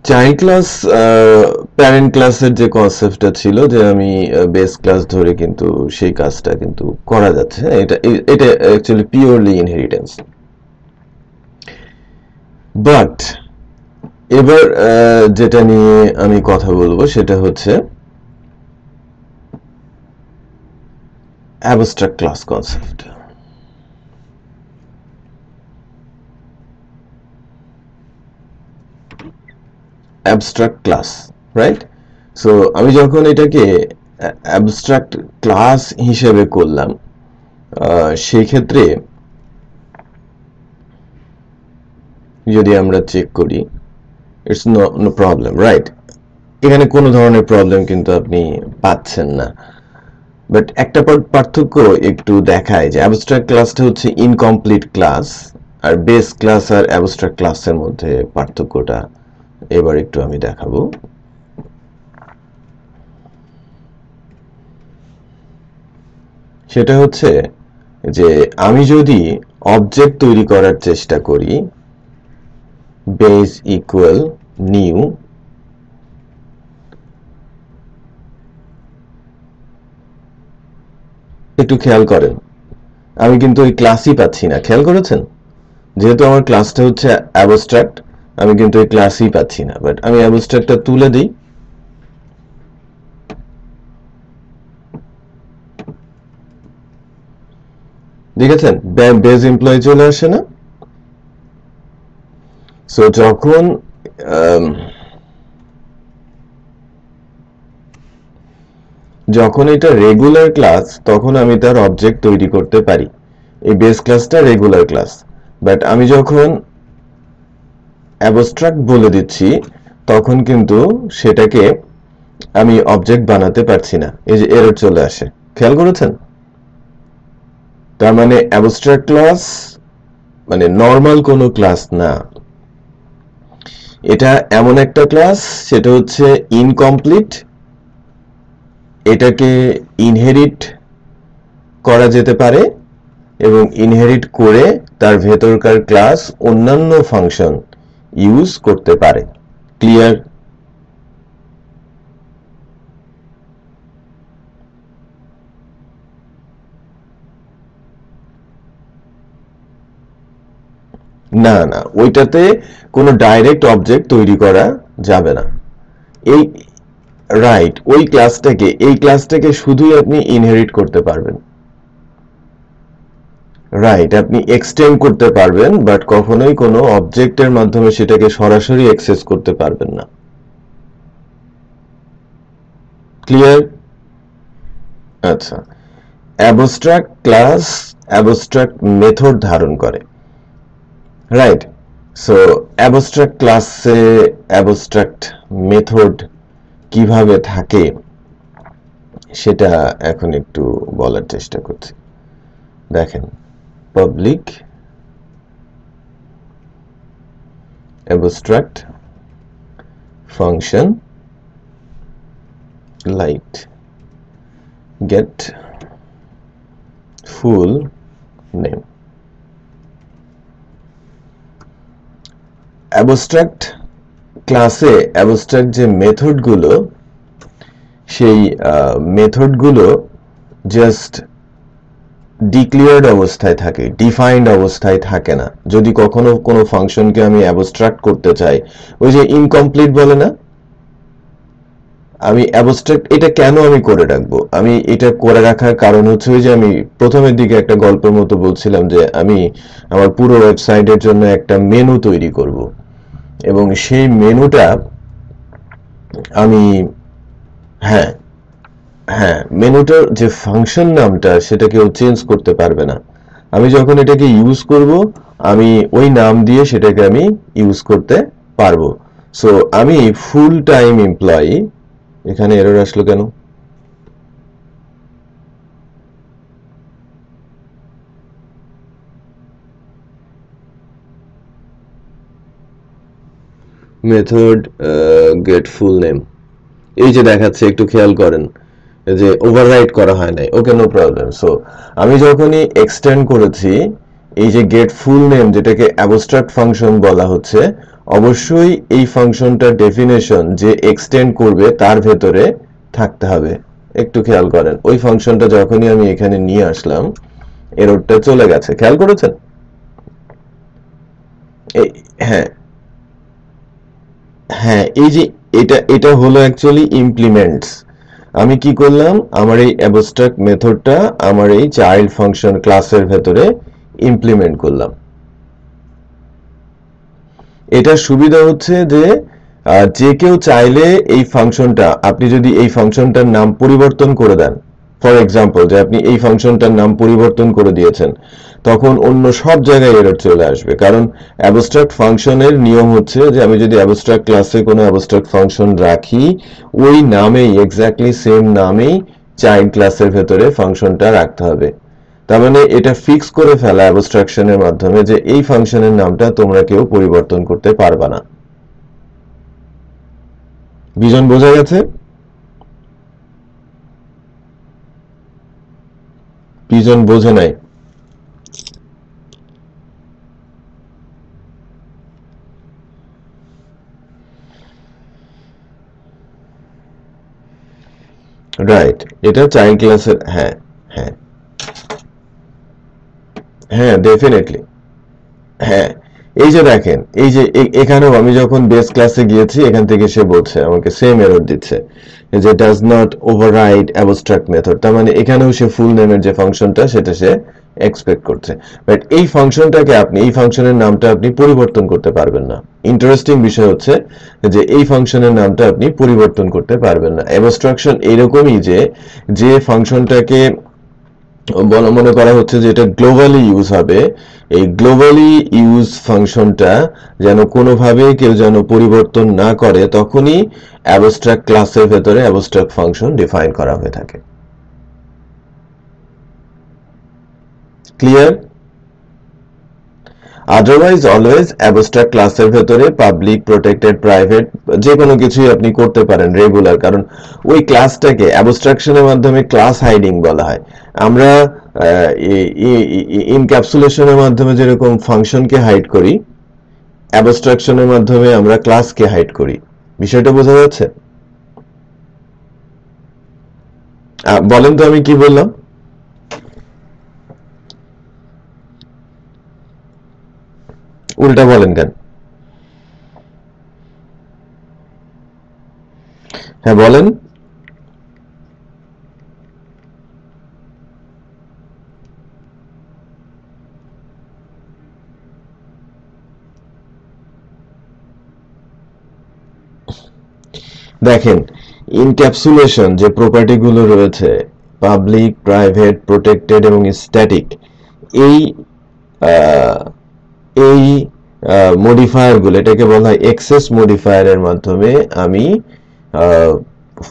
চাইল্ড ক্লাস প্যারেন্ট ক্লাসের যে কনসেপ্টটা ছিল যে আমি বেস ক্লাস ধরে কিন্তু সেই কাজটা কিন্তু করা যাচ্ছে, এটা এটা অ্যাকচুয়ালি পিওরলি ইনহেরিটেন্স। বাট এবার যেটা নিয়ে আমি কথা বলবো সেটা হচ্ছে abstract class concept. Abstract class, right? So আমি যখন এটাকে অ্যাবস্ট্রাক্ট ক্লাস হিসেবে করলাম, সেই ক্ষেত্রে যদি আমরা চেক করি, ইটস নো প্রবলেম, রাইট? এখানে কোনো ধরনের প্রবলেম কিন্তু আপনি পাচ্ছেন না। বাট একটা পার্থক্য একটু দেখায় যে অ্যাবস্ট্রাক্ট ক্লাসটা হচ্ছে ইনকমপ্লিট ক্লাস, আর বেস ক্লাস আর অ্যাবস্ট্রাক্ট ক্লাসের মধ্যে পার্থক্যটা এবার একটু আমি দেখাবো। সেটা হচ্ছে যে আমি যদি অবজেক্ট তৈরি করার চেষ্টা করি, বেস ইকুয়াল নিউ, একটু খেয়াল করেন আমি কিন্তু ওই ক্লাসই পাচ্ছি না, খেয়াল করেছেন? যেহেতু আমার ক্লাসটা হচ্ছে অ্যাবস্ট্রাক্ট, আমি কিন্তু ওই ক্লাসই পাচ্ছি না। বাট আমি অ্যাবস্ট্রাক্টটা তুলে দিই, দেখেছেন বেস এমপ্লয়ি চলে আসে না? সো যখন যখন এটা রেগুলার ক্লাস, তখন আমি তার অবজেক্ট তৈরি করতে পারি। এই বেস ক্লাসটা রেগুলার ক্লাস। বাট আমি যখন অ্যাবস্ট্রাক্ট বলে দিচ্ছি, তখন কিন্তু সেটাকে আমি অবজেক্ট বানাতে পারছি না, এই যে এরর চলে আসে, খেয়াল করেছেন? তার মানে অ্যাবস্ট্রাক্ট ক্লাস মানে নর্মাল কোনো ক্লাস না, এটা এমন একটা ক্লাস সেটা হচ্ছে ইনকমপ্লিট, এটাকে ইনহেরিট করা যেতে পারে এবং ইনহেরিট করে তার ভেতরকার ক্লাস অন্যান্য ফাংশন ইউজ করতে পারে। ক্লিয়ার? না না, ওইটাতে কোনো ডাইরেক্ট অবজেক্ট তৈরি করা যাবে না। এই রাইট, ওই ক্লাসটাকে এই ক্লাসটাকে শুধুই আপনি ইনহেরিট করতে পারবেন, রাইট? আপনি এক্সটেন্ড করতে পারবেন, বাট কখনোই কোনো অবজেক্টের মাধ্যমে সেটাকে সরাসরি অ্যাক্সেস করতে পারবেন না। ক্লিয়ার? আচ্ছা, অ্যাবস্ট্রাক্ট ক্লাস অ্যাবস্ট্রাক্ট মেথড ধারণ করে, রাইট? সো অ্যাবস্ট্রাক্ট ক্লাসে অ্যাবস্ট্রাক্ট মেথড কিভাবে থাকে সেটা এখন একটু বলার চেষ্টা করছি। দেখেন, public abstract function light get full name, abstract ক্লাসে অ্যাবস্ট্রাক্ট যে মেথডগুলো, সেই মেথডগুলো জাস্ট ডিক্লেয়ার্ড অবস্থায় থাকে, ডিফাইন্ড অবস্থায় থাকে না। যদি কখনো কোনো ফাংশনকে আমি অ্যাবস্ট্রাক্ট করতে চাই, ওই যে ইনকমপ্লিট বলে না, আমি অ্যাবস্ট্রাক্ট এটা কেন আমি করে রাখবো? আমি এটা করে রাখার কারণ হচ্ছে ওই যে আমি প্রথমের দিকে একটা গল্পের মতো বলছিলাম যে আমি আমার পুরো ওয়েবসাইটের জন্য একটা মেনু তৈরি করব, এবং সেই মেনুটা আমি হ্যাঁ হ্যাঁ মেনুটার যে ফাংশন নামটা সেটা কেউ চেঞ্জ করতে পারবে না। আমি যখন এটাকে ইউজ করব, আমি ওই নাম দিয়ে সেটাকে আমি ইউজ করতে পারবো। সো আমি ফুল টাইম এমপ্লয়ি, এখানে এরর আসলো কেন? মেথড গেট ফুল নেম, এই যে দেখাচ্ছে, একটু খেয়াল করেন যে ওভাররাইট করা হয় নাই। ওকে, নো প্রবলেম। সো আমি যখনই এক্সটেন্ড করেছি এই যে গেট ফুল নেম, যেটাকে অ্যাবস্ট্রাক্ট ফাংশন বলা হচ্ছে, অবশ্যই এই ফাংশনটার ডেফিনেশন যে এক্সটেন্ড করবে তার ভেতরে থাকতে হবে। একটু খেয়াল করেন, ওই ফাংশনটা যখনই আমি এখানে নিয়ে আসলাম এররটা চলে গেছে, খেয়াল করেছেন? হ্যাঁ হ্যাঁ, এই যে এটা হলো অ্যাকচুয়ালি ইমপ্লিমেন্টস। আমি কি করলাম, আমার এই অ্যাবস্ট্রাক্ট মেথডটা আমার এই চাইল্ড ফাংশন ক্লাসের ভেতরে ইমপ্লিমেন্ট করলাম। এটা সুবিধা হচ্ছে যে যে কেউ চাইলে এই ফাংশনটা, আপনি যদি এই ফাংশনটার নাম পরিবর্তন করে দেন, ফর এক্সাম্পল যে আপনি এই ফাংশনটার নাম পরিবর্তন করে দিয়েছেন, তখন অন্য সব জায়গায় এরর চলে আসবে। কারণ অ্যাবস্ট্রাক্ট ফাংশনের নিয়ম হচ্ছে যে আমি যদি অ্যাবস্ট্রাক্ট ক্লাসে কোনো অ্যাবস্ট্রাক্ট ফাংশন রাখি, ওই নামেই, এক্স্যাক্টলি সেম নামেই চাইল্ড ক্লাসের ভেতরে ফাংশনটা রাখতে হবে। তার মানে এটা ফিক্স করে ফেলা অ্যাবস্ট্রাকশনের মাধ্যমে যে এই ফাংশনের নামটা তোমরা কেউ পরিবর্তন করতে পারবা না। বিজন, বোঝা গেছে? বিজন বোঝে নাই? রাইট, এটা চাইল্ড ক্লাসের। হ্যাঁ হ্যাঁ হ্যাঁ, ডেফিনেটলি। হ্যাঁ, এই যে দেখেন, এই যে এখানেও আমি যখন বেস ক্লাসে গিয়েছি, এখান থেকে সে বলছে আমাকে সেম এরর দিচ্ছে যে does not override abstract method. তার মানে এখানেও সে ফুল নেমের যে ফাংশনটা সেটা সে এক্সপেক্ট করছে, বাট এই ফাংশনটাকে আপনি, এই ফাংশনের নামটা আপনি পরিবর্তন করতে পারবেন না। ইন্টারেস্টিং বিষয় হচ্ছে যে এই ফাংশনের নামটা আপনি পরিবর্তন করতে পারবেন না। অ্যাবস্ট্রাকশন এরকমই যে যে ফাংশনটাকে মনে করা হচ্ছে যে এটা গ্লোবালি ইউজ হবে, এই গ্লোবালি ইউজ ফাংশনটা যেন কোনোভাবে কেউ যেন পরিবর্তন না করে, তখনই অ্যাবস্ট্রাক্ট ক্লাসের ভেতরে অ্যাবস্ট্রাক্ট ফাংশন ডিফাইন করা হয়ে থাকে। ক্লিয়ার? আদারওয়াইজ অলওয়েজ অ্যাবস্ট্রাক্ট ক্লাসের ভেতরে পাবলিক, প্রোটেক্টেড, প্রাইভেট যে কোনো কিছুই আপনি করতে পারেন রেগুলার, কারণ ওই ক্লাসটাকে অ্যাবস্ট্রাকশনের মাধ্যমে ক্লাস হাইডিং বলা হয়। আমরা ইনক্যাপসুলেশনের মাধ্যমে যেরকম ফাংশনকে হাইড করি, অ্যাবস্ট্রাকশনের মাধ্যমে আমরা ক্লাসকে হাইড করি। বিষয়টা বোঝা যাচ্ছে? বলেন তো আমি কি বললাম? উল্টা বলেন কেন? হ্যাঁ বলেন। দেখেন, ইনক্যাপসুলেশন যে প্রপার্টি গুলো রয়েছে, পাবলিক, প্রাইভেট, প্রোটেক্টেড এবং স্ট্যাটিক, এই এই মডিফায়ার গুলো, এটাকে বলা হয় এক্সেস মডিফায়ারের মাধ্যমে আমি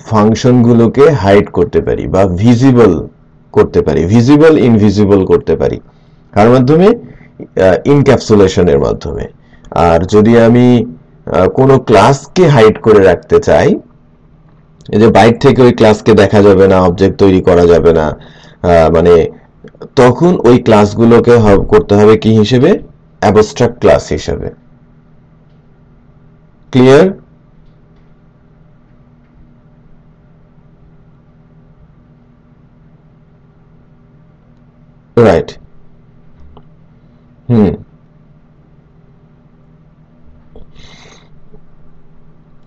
ফাংশন গুলোকে হাইড করতে পারি বা ভিজিবল করতে পারি, ভিজিবল ইনভিজিবল করতে পারি। কার মাধ্যমে? ইনক্যাপসুলেশনের মাধ্যমে। আর যদি আমি কোনো ক্লাসকে হাইড করে রাখতে চাই, এই যে বাইরে থেকে ওই ক্লাসকে দেখা যাবে না, অবজেক্ট তৈরি করা যাবে না, মানে তখন ওই ক্লাসগুলোকে করতে হবে কি হিসেবে? অ্যাবস্ট্রাক্ট ক্লাস হিসেবে। ক্লিয়ার? রাইট। হুম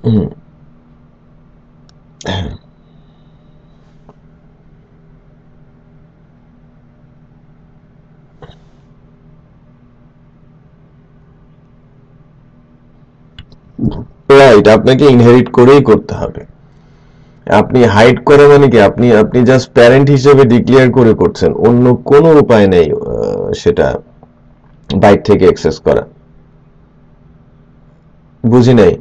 হুম রাইট, আপনাকে ইনহেরিট করেই করতে হবে। আপনি হাইড করা মানে কি, আপনি আপনি জাস্ট প্যারেন্ট হিসেবে ডিক্লেয়ার করে করছেন, অন্য কোনো উপায় নেই সেটা বাইট থেকে অ্যাক্সেস করা। বুঝি নাই।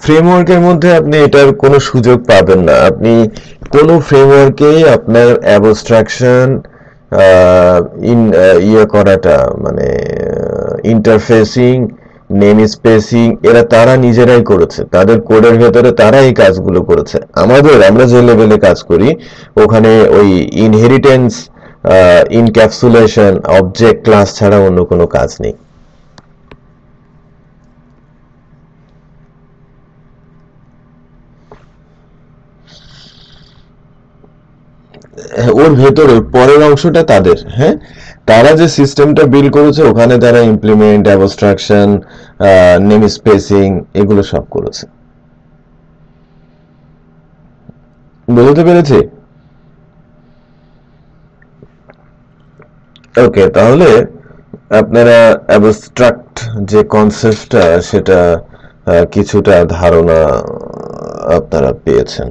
ফ্রেমওয়ার্কের মধ্যে আপনি এটার কোনো সুযোগ পাবেন না। আপনি কোনো ফ্রেমওয়ার্কেই আপনার অ্যাবস্ট্রাকশন ইয়ে করাটা মানে ইন্টারফেসিং, নেম স্পেসিং এরা তারা নিজেরাই করেছে, তাদের কোডের ভেতরে তারা এই কাজগুলো করেছে। আমরা যে লেভেলে কাজ করি ওখানে ওই ইনহেরিটেন্স, ইনক্যাপসুলেশন, অবজেক্ট ক্লাস ছাড়া অন্য কোনো কাজ নেই। ওর ভেতরে পরের অংশটা তাদের, হ্যাঁ, তারা যে সিস্টেমটা বিল্ড করেছে ওখানে তারা ইমপ্লিমেন্ট, অ্যাবস্ট্রাকশন, নেম স্পেসিং এগুলো সব করেছে। বুঝতে পেরেছি? ওকে, তাহলে আপনারা অ্যাবস্ট্রাক্ট যে কনসেপ্টটা সেটা কিছুটা ধারণা আপনারা পেয়েছেন।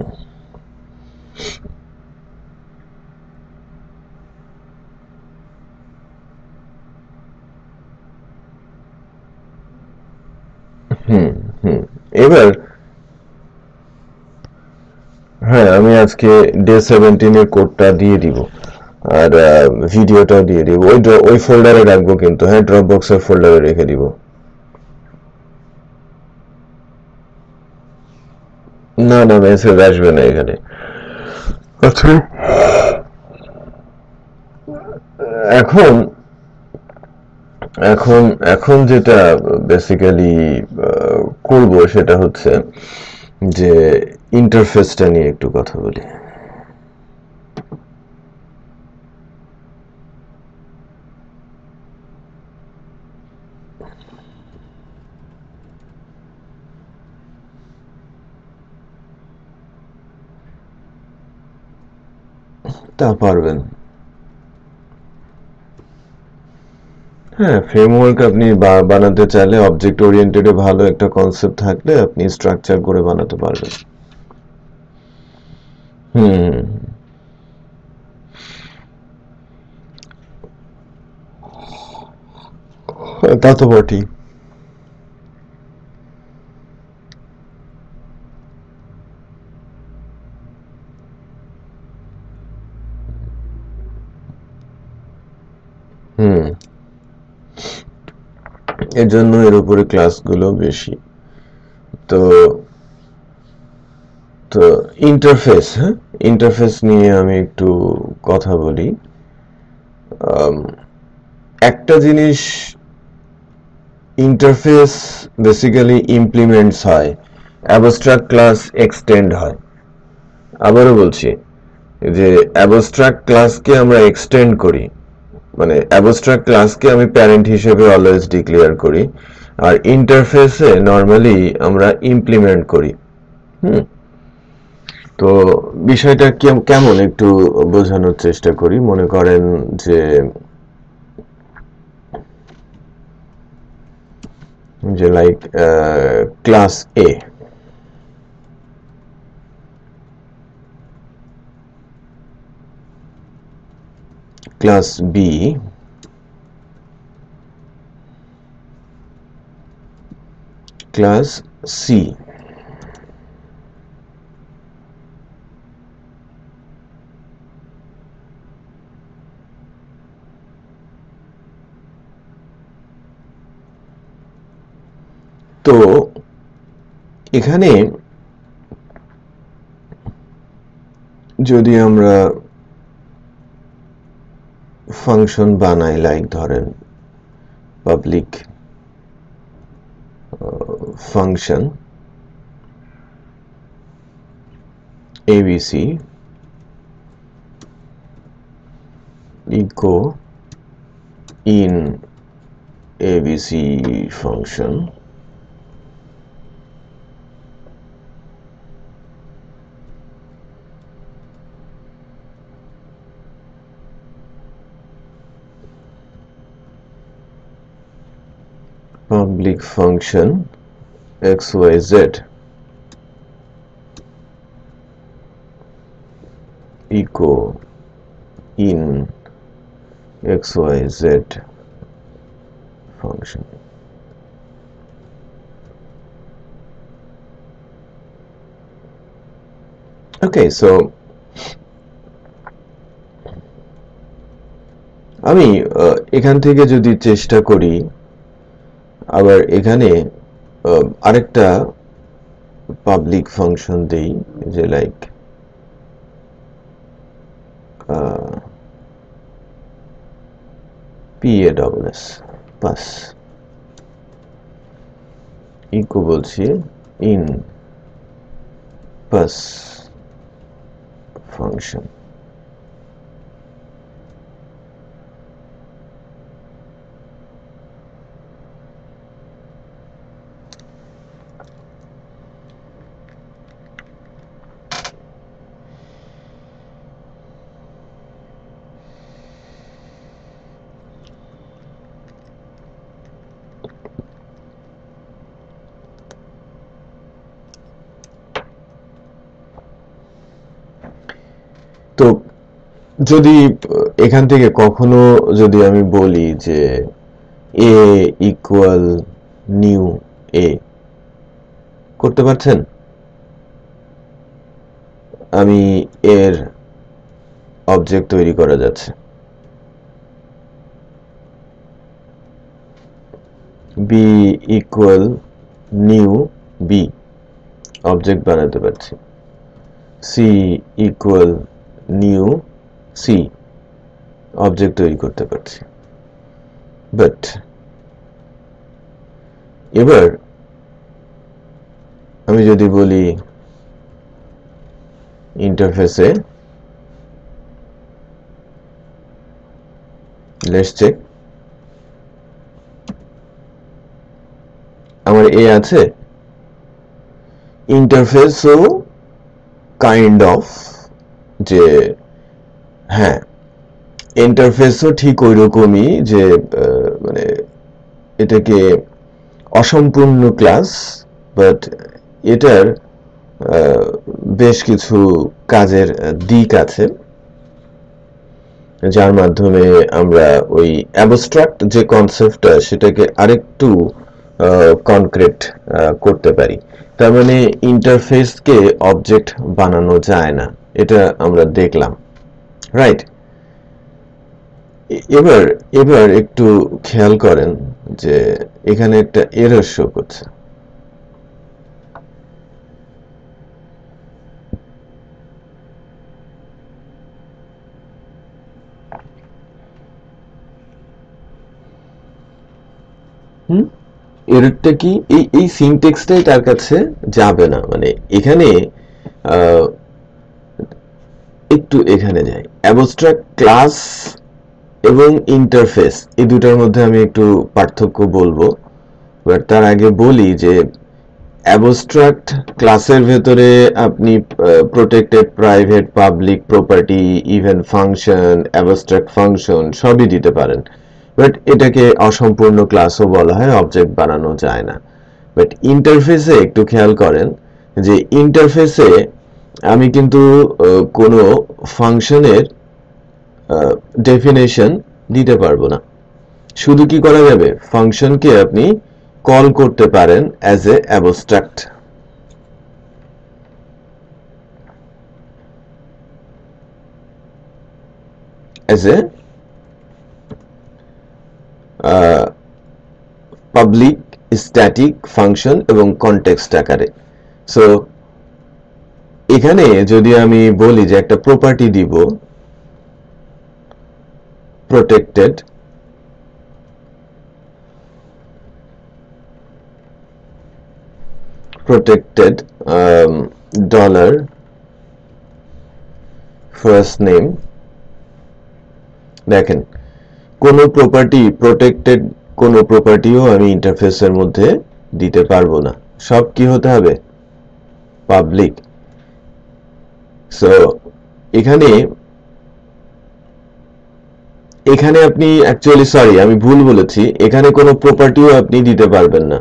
হুম হুম এবার হ্যাঁ, আমি আজকে ডে 17 এর কোডটা দিয়ে দিব, আর ভিডিওটাও দিয়ে দিব। ওই ফোল্ডারে রাখবো কিন্তু, হ্যাঁ, ড্রপ বক্সের ফোল্ডারে রেখে দিব। না না, মেসেজ আসবে না এখানে। আচ্ছা, এখন এখন এখন যেটা বেসিক্যালি করব সেটা হচ্ছে যে ইন্টারফেসটা নিয়ে একটু কথা বলি। তা পারবেন। হ্যাঁ, ফ্রেমওয়ার্ক আপনি বানাতে চাইলে অবজেক্ট ওরিয়েন্টেডে ভালো একটা কনসেপ্ট থাকলে আপনি স্ট্রাকচার করে বানাতে পারবেন। হুম, তা তো বটেই। হুম, এর জন্য এর উপরে ক্লাসগুলো বেশি। তো তো ইন্টারফেস, হ্যাঁ, ইন্টারফেস নিয়ে আমি একটু কথা বলি। একটা জিনিস, ইন্টারফেস বেসিক্যালি ইমপ্লিমেন্টস হয়, অ্যাবস্ট্রাক্ট ক্লাস এক্সটেন্ড হয়। আবারও বলছি যে অ্যাবস্ট্রাক্ট ক্লাসকে আমরা এক্সটেন্ড করি, মানে অ্যাবস্ট্রাক্ট ক্লাসকে আমি প্যারেন্ট হিসেবে অলওয়েজ ডিক্লেয়ার করি, আর ইন্টারফেসে নর্মালি আমরা ইমপ্লিমেন্ট করি। হুম, তো বিষয়টা কেমন একটু বোঝানোর চেষ্টা করি। মনে করেন যে যে লাইক ক্লাস এ, ক্লাস বি, ক্লাস সি। তো এখানে যদি আমরা ফাংশন বানাই, লাইক ধরেন public function ABC echo in ABC function public function XYZ echo in XYZ function. Okay, so আমি এখান থেকে যদি চেষ্টা করি আবার এখানে আরেকটা পাবলিক ফাংশন দেই যে লাইক PASS পাস ইকো বলছি ইন পাস ফাংশন তো যদি এখান থেকে কখনো যদি আমি বলি যে a ইকুয়াল নিউ a করতে পারছেন আমি এর অবজেক্ট তৈরি করা যাচ্ছে b equal new b object বানাতে পারছি c equal new c object তৈরি করতে পারছি বাট এবার আমি যদি বলি ইন্টারফেসে লেটস চেক আমার এ আছে ইন্টারফেসও কাইন্ড অফ যে হ্যাঁ ইন্টারফেসও ঠিক ওই রকমই যে মানে এটাকে অসম্পূর্ণ ক্লাস বাট এটার বেশ কিছু কাজের দিক আছে যার মাধ্যমে আমরা ওই অ্যাবস্ট্রাক্ট যে কনসেপ্টটা সেটাকে আরেকটু কনক্রিট করতে পারি তার মানে ইন্টারফেসকে অবজেক্ট বানানো যায় না এটা আমরা দেখলাম রাইট এবার একটু খেয়াল করেন যে এখানে একটা এরর শো করছে এররটা কি এই সিনট্যাক্সটাই তার কাছে যাবে না মানে এখানে একটু এখানে যাই অ্যাবস্ট্রাক্ট ক্লাস এবং ইন্টারফেস এই দুটার মধ্যে আমি একটু পার্থক্য বলবো বাট তার আগে বলি যে অ্যাবস্ট্রাক্ট ক্লাসের ভেতরে আপনি protected private public property even function abstract function সবই দিতে পারেন বাট এটাকে অসম্পূর্ণ ক্লাসও বলা হয় অবজেক্ট বানানো যায় না বাট ইন্টারফেসে একটু খেয়াল করেন যে ইন্টারফেসে আমি কিন্তু কোনো ফাংশনের ডেফিনেশন দিতে পারবো না শুধু কি করা যাবে ফাংশনকে আপনি কল করতে পারেন as a abstract as a public static function এবং কনটেক্সট আকারে সো এখানে যদি আমি বলি যে একটা প্রপার্টি দিব protected protected dollar first name দেখেন কোনো প্রপার্টি প্রটেক্টেড কোনো প্রপার্টিও আমি ইন্টারফেসের মধ্যে দিতে পারবো না সব কি হতে হবে পাবলিক সো এখানে আপনি অ্যাকচুয়ালি সরি আমি ভুল বলেছি এখানে কোনো প্রপার্টিও আপনি দিতে পারবেন না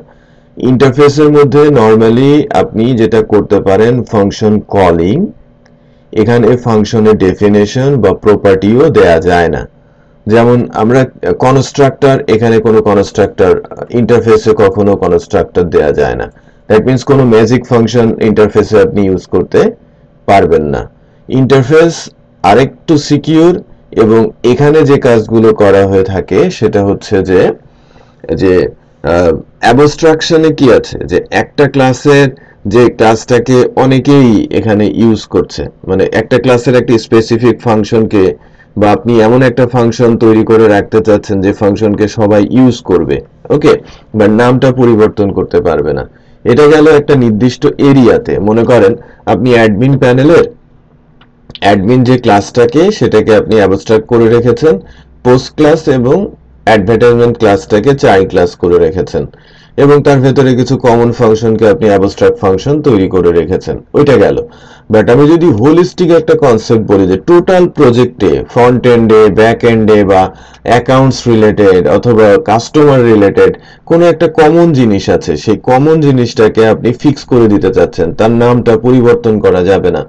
ইন্টারফেসের মধ্যে নরমালি আপনি যেটা করতে পারেন ফাংশন কলিং এখানে ফাংশনের ডেফিনেশন বা প্রপার্টিও দেয়া যায় না যেমন আমরা কনস্ট্রাক্টর এখানে কোনো কনস্ট্রাক্টর ইন্টারফেসে কখনো কনস্ট্রাক্টর দেয়া যায় না দ্যাট মিন্স কোনো ম্যাজিক ফাংশন ইন্টারফেসে আপনি ইউজ করতে পারবেন না ইন্টারফেস আরেকটু সিকিউর এবং এখানে যে কাজগুলো করা হয়ে থাকে সেটা হচ্ছে যে অ্যাবস্ট্রাকশনে কি আছে যে একটা ক্লাসের যে ক্লাসটাকে অনেকেই এখানে ইউজ করছে মানে একটা ক্লাসের একটা স্পেসিফিক ফাংশনকে বা আপনি এমন একটা ফাংশন তৈরি করে রাখতে চাচ্ছেন যে ফাংশনকে সবাই ইউজ করবে ওকে বাট নামটা পরিবর্তন করতে পারবে না এটা গেল একটা নির্দিষ্ট এরিয়াতে মনে করেন আপনি অ্যাডমিন প্যানেলের অ্যাডমিন যে ক্লাসটাকে সেটাকে আপনি অ্যাবস্ট্রাক্ট করে রেখেছেন পোস্ট ক্লাস এবং অ্যাডভার্টাইজমেন্ট ক্লাসটাকে চাইল্ড ক্লাস করে রেখেছেন এবং তার ভেতরে কিছু কমন ফাংশনকে আপনি অ্যাবস্ট্রাক্ট ফাংশন তৈরি করে রেখেছেন ওইটা গেল বাট আমি যদি হোলিস্টিক একটা কনসেপ্ট বলি যে টোটাল প্রজেক্টে ফ্রন্ট এন্ডে ব্যাক এন্ডে বা অ্যাকাউন্টস রিলেটেড অথবা কাস্টমার রিলেটেড কোনো একটা কমন জিনিস আছে সেই কমন জিনিসটাকে আপনি ফিক্স করে দিতে চাচ্ছেন তার নামটা পরিবর্তন করা যাবে না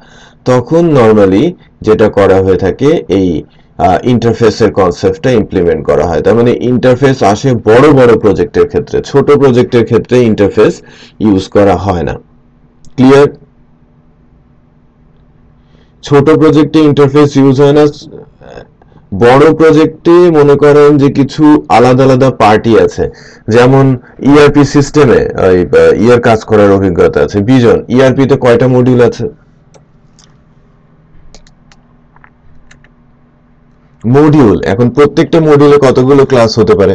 তখন নরমালি যেটা করা হয়ে থাকে এই ইন্টারফেসের কনসেপ্টটা ইমপ্লিমেন্ট করা হয় তার মানে ইন্টারফেস আসে বড় বড় প্রজেক্টের ক্ষেত্রে ছোট প্রজেক্টের ক্ষেত্রে ইন্টারফেস ইউজ করা হয় না ক্লিয়ার ছোট প্রজেক্টে ইন্টারফেস ইউজ হয় না বড় প্রজেক্টে মনে করেন যে কিছু আলাদা আলাদা পার্টি আছে যেমন ইআরপি সিস্টেমে ইয়ার কাজ করার অভিজ্ঞতা আছে বিজন ইআরপি তে কয়টা মডিউল আছে মডিউল এখন প্রত্যেকটা মডিউলে কতগুলো ক্লাস হতে পারে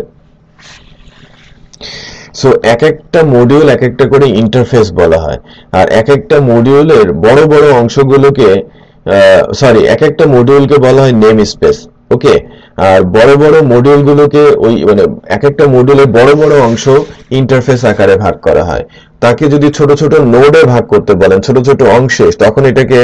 সো এক একটা মডিউল এক একটা করে ইন্টারফেস বলা হয় আর এক একটা মডিউলের বড় বড় অংশগুলোকে সরি এক একটা মডিউলকে বলা হয় নেম স্পেস ওকে আর বড় বড় মডিউলগুলোকে ওই মানে এক একটা মডিউলের বড় বড় অংশ ইন্টারফেস আকারে ভাগ করা হয় তাকে যদি ছোট ছোট নোডে ভাগ করতে বলেন ছোট ছোট অংশে তখন এটাকে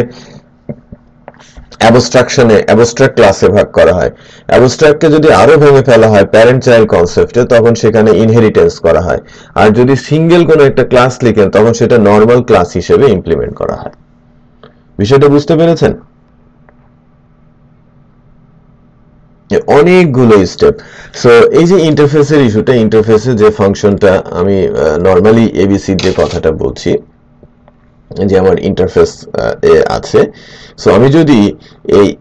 অ্যাবস্ট্রাক্ট ক্লাসে ভাগ করা হয় অ্যাবস্ট্রাক্টকে যদি আরো ভেঙে ফেলা হয় প্যারেন্ট চাইল্ড কনসেপ্টে তখন সেখানে ইনহেরিটেন্স করা হয় আর যদি সিঙ্গেল কোনো একটা ক্লাস লিখেন তখন সেটা নরমাল ক্লাস হিসেবে ইমপ্লিমেন্ট করা হয় বিষয়টা বুঝতে পেরেছেন অনেকগুলো স্টেপ সো এই যে ইন্টারফেসের ইস্যুটা ইন্টারফেসে যে ফাংশনটা আমি নরমালি এবিসি যে কথাটা বলছি যে আমার ইন্টারফেস আছে সো আমি যদি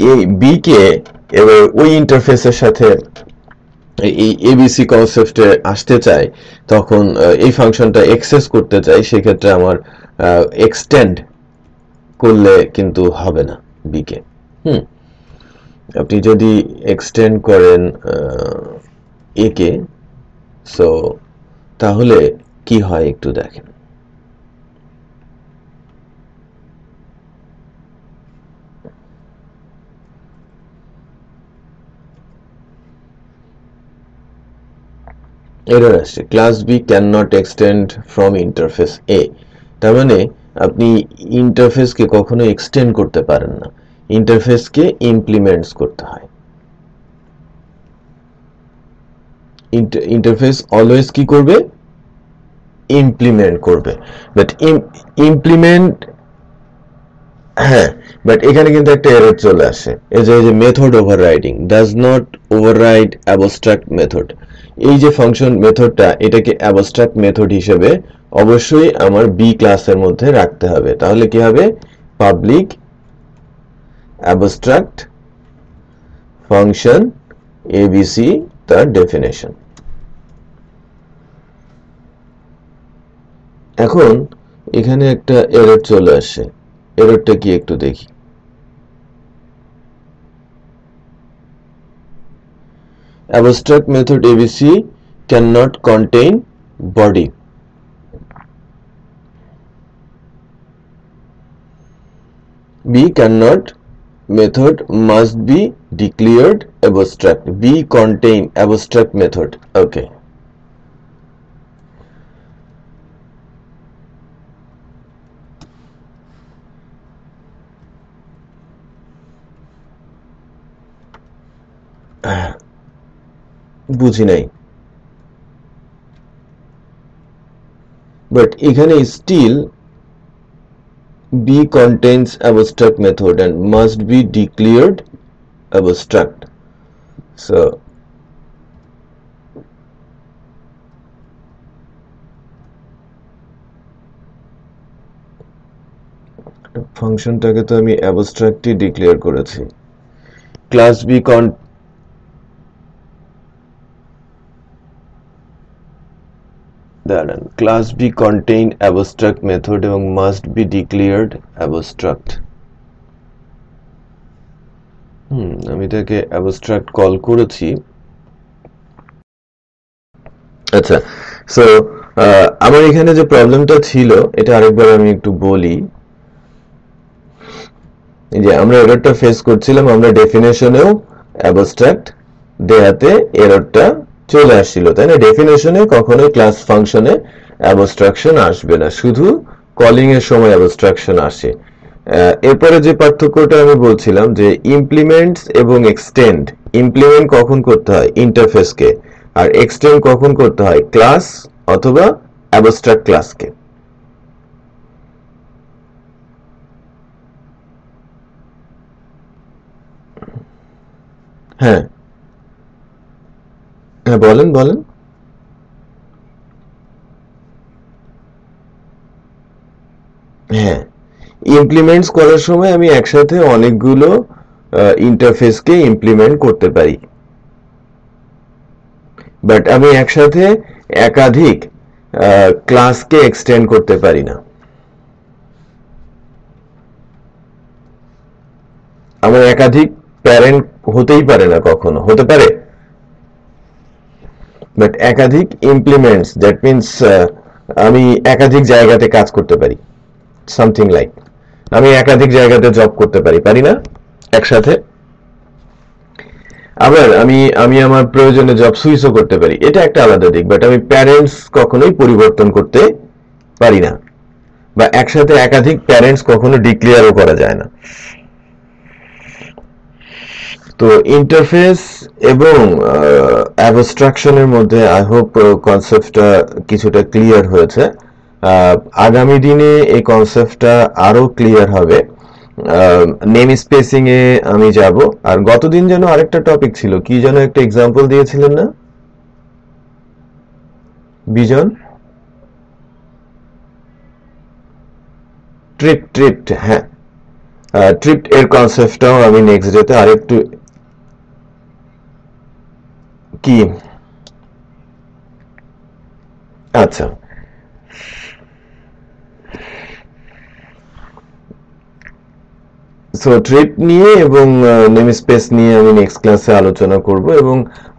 এই বি কে এবার ওই ইন্টারফেসের সাথে এই এবিসি কনসেপ্টে আসতে চাই তখন এই ফাংশনটা অ্যাক্সেস করতে চাই সেক্ষেত্রে আমার এক্সটেন্ড করলে কিন্তু হবে না বি কে আপনি যদি এক্সটেন্ড করেন এ কে সো তাহলে কি হয় একটু দেখেন এরর আসছে class B can not extend from interface A তার মানে আপনি ইন্টারফেসকে কখনো এক্সটেন্ড করতে পারেন না ইন্টারফেসকে ইমপ্লিমেন্টস করতে হয় ইন্টারফেস অলওয়েজ কি করবে ইমপ্লিমেন্ট করবে বাট ইমপ্লিমেন্ট হ্যাঁ বাট এখানে কিন্তু একটা এরর চলে আসে এই যে method overriding does not override abstract method এই যে ফাংশন মেথডটা এটাকে অ্যাবস্ট্রাক্ট মেথড হিসেবে অবশ্যই আমার বি ক্লাসের মধ্যে রাখতে হবে তাহলে কি হবে পাবলিক অ্যাবস্ট্রাক্ট ফাংশন এবিসি তার ডেফিনেশন এখন এখানে একটা এরর চলে আসে এররটা কি একটু দেখি abstract method ABC cannot contain body B cannot method must be declared abstract. B contain abstract method. Okay. বুঝি নাই, but এখানে still B contains abstract method and must be declared abstract. So ফাংশনটাকে তো আমি অ্যাবস্ট্রাক্টই ডিক্লেয়ার করেছি। Class B দাঁড়ান, class B contain abstract method এবং মাস্ট বি ডিক্লেয়ার্ড অ্যাবস্ট্রাক্ট। আমি তাকে অ্যাবস্ট্রাক্ট কল করেছি। আচ্ছা, সো আমার এখানে যে প্রবলেমটা ছিল এটা আরেকবার আমি একটু বলি। এই যে আমরা এররটা ফেস করছিলাম, আমরা ডেফিনেশনেও অ্যাবস্ট্রাক্ট দেয়াতে এররটা চলে আসছিল, তাই না? ডেফিনেশনে কখনোই ক্লাস ফাংশনে অ্যাবস্ট্রাকশন আসবে না, শুধু কলিং এর সময় অ্যাবস্ট্রাকশন আসে। এরপরে যে পার্থক্যটা আমি বলছিলাম যে ইমপ্লিমেন্টস এবং এক্সটেন্ড, ইমপ্লিমেন্ট কখন করতে হয় ইন্টারফেসকে, আর এক্সটেন্ড কখন করতে হয় ক্লাস অথবা অ্যাবস্ট্রাক্ট ক্লাসকে। হ্যাঁ হ্যাঁ, বলেন বলেন। হ্যাঁ, ইমপ্লিমেন্টস করার সময় আমি একসাথে অনেকগুলো ইন্টারফেসকে ইমপ্লিমেন্ট করতে পারি, বাট আমি একসাথে একাধিক ক্লাসকে এক্সটেন্ড করতে পারি না। আমার একাধিক প্যারেন্ট হতেই পারে না, কখনো হতে পারে, বাট একাধিক ইমপ্লিমেন্টস, দ্যাট মিনস আমি একাধিক জায়গাতে কাজ করতে পারি, সামথিং লাইক আমি একাধিক জায়গাতে জব করতে পারি, পারি না একসাথে। আবার আমি আমার প্রয়োজনে জব সুইচও করতে পারি, এটা একটা আলাদা দিক, বাট আমি প্যারেন্টস কখনোই পরিবর্তন করতে পারি না, বা একসাথে একাধিক প্যারেন্টস কখনো ডিক্লেয়ারও করা যায় না। তো ইন্টারফেস এবং অ্যাবস্ট্রাকশনের মধ্যে আই হোপ কনসেপ্টটা কিছুটা ক্লিয়ার হয়েছে। আগামী দিনে এই কনসেপ্টটা আরো ক্লিয়ার হবে। নেম স্পেসিং এ আমি যাব। আর গতদিন যেন আরেকটা টপিক ছিল, কি যেন একটা এক্সাম্পল দিয়েছিলেন না বিজন? ট্রিপ্ট, হ্যাঁ, ট্রিপ্ট এর কনসেপ্টটাও আমি নেক্সট ডেতে আরেকটু কি, আচ্ছা সো ট্রিপ নিয়ে এবং নেম স্পেস নিয়ে আমি নেক্সট ক্লাসে আলোচনা করব। এবং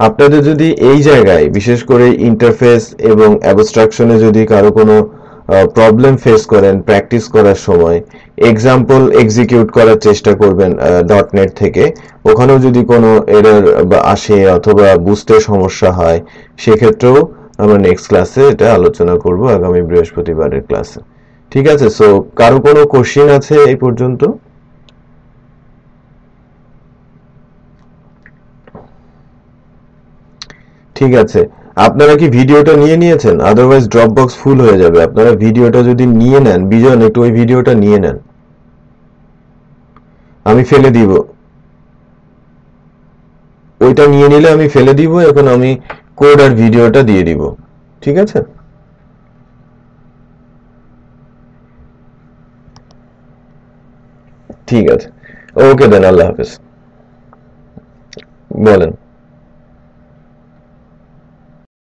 আপনাদের যদি এই জায়গায় বিশেষ করে ইন্টারফেস এবং অ্যাবস্ট্রাকশনে যদি কারো কোনো প্রবলেম ফেস করেন প্র্যাকটিস করার সময়, এক্সাম্পল এক্সিকিউট করার চেষ্টা করবেন .NET থেকে, ওখানেও যদি কোনো এরর আসে অথবা বুঝতে সমস্যা হয়, সেক্ষেত্রেও আমরা নেক্সট ক্লাসে এটা আলোচনা করব, আগামী বৃহস্পতিবারের ক্লাসে। ঠিক আছে, সো কারো কোনো কোশ্চেন আছে এই পর্যন্ত? ঠিক আছে, আপনারা কি ভিডিওটা নিয়ে নিয়েছেন? আদারওয়াইজ ড্রপবক্স ফুল হয়ে যাবে। আপনারা ভিডিওটা যদি নিয়ে নেন, বিজন একটু ওই ভিডিওটা নিয়ে নেন, আমি ফেলে দিব। ওইটা নিয়ে নিলে আমি ফেলে দিব, এখন আমি কোড আর ভিডিওটা দিয়ে দিব। ঠিক আছে, ঠিক আছে, ওকে দেন, আল্লাহ হাফেজ। বলেন।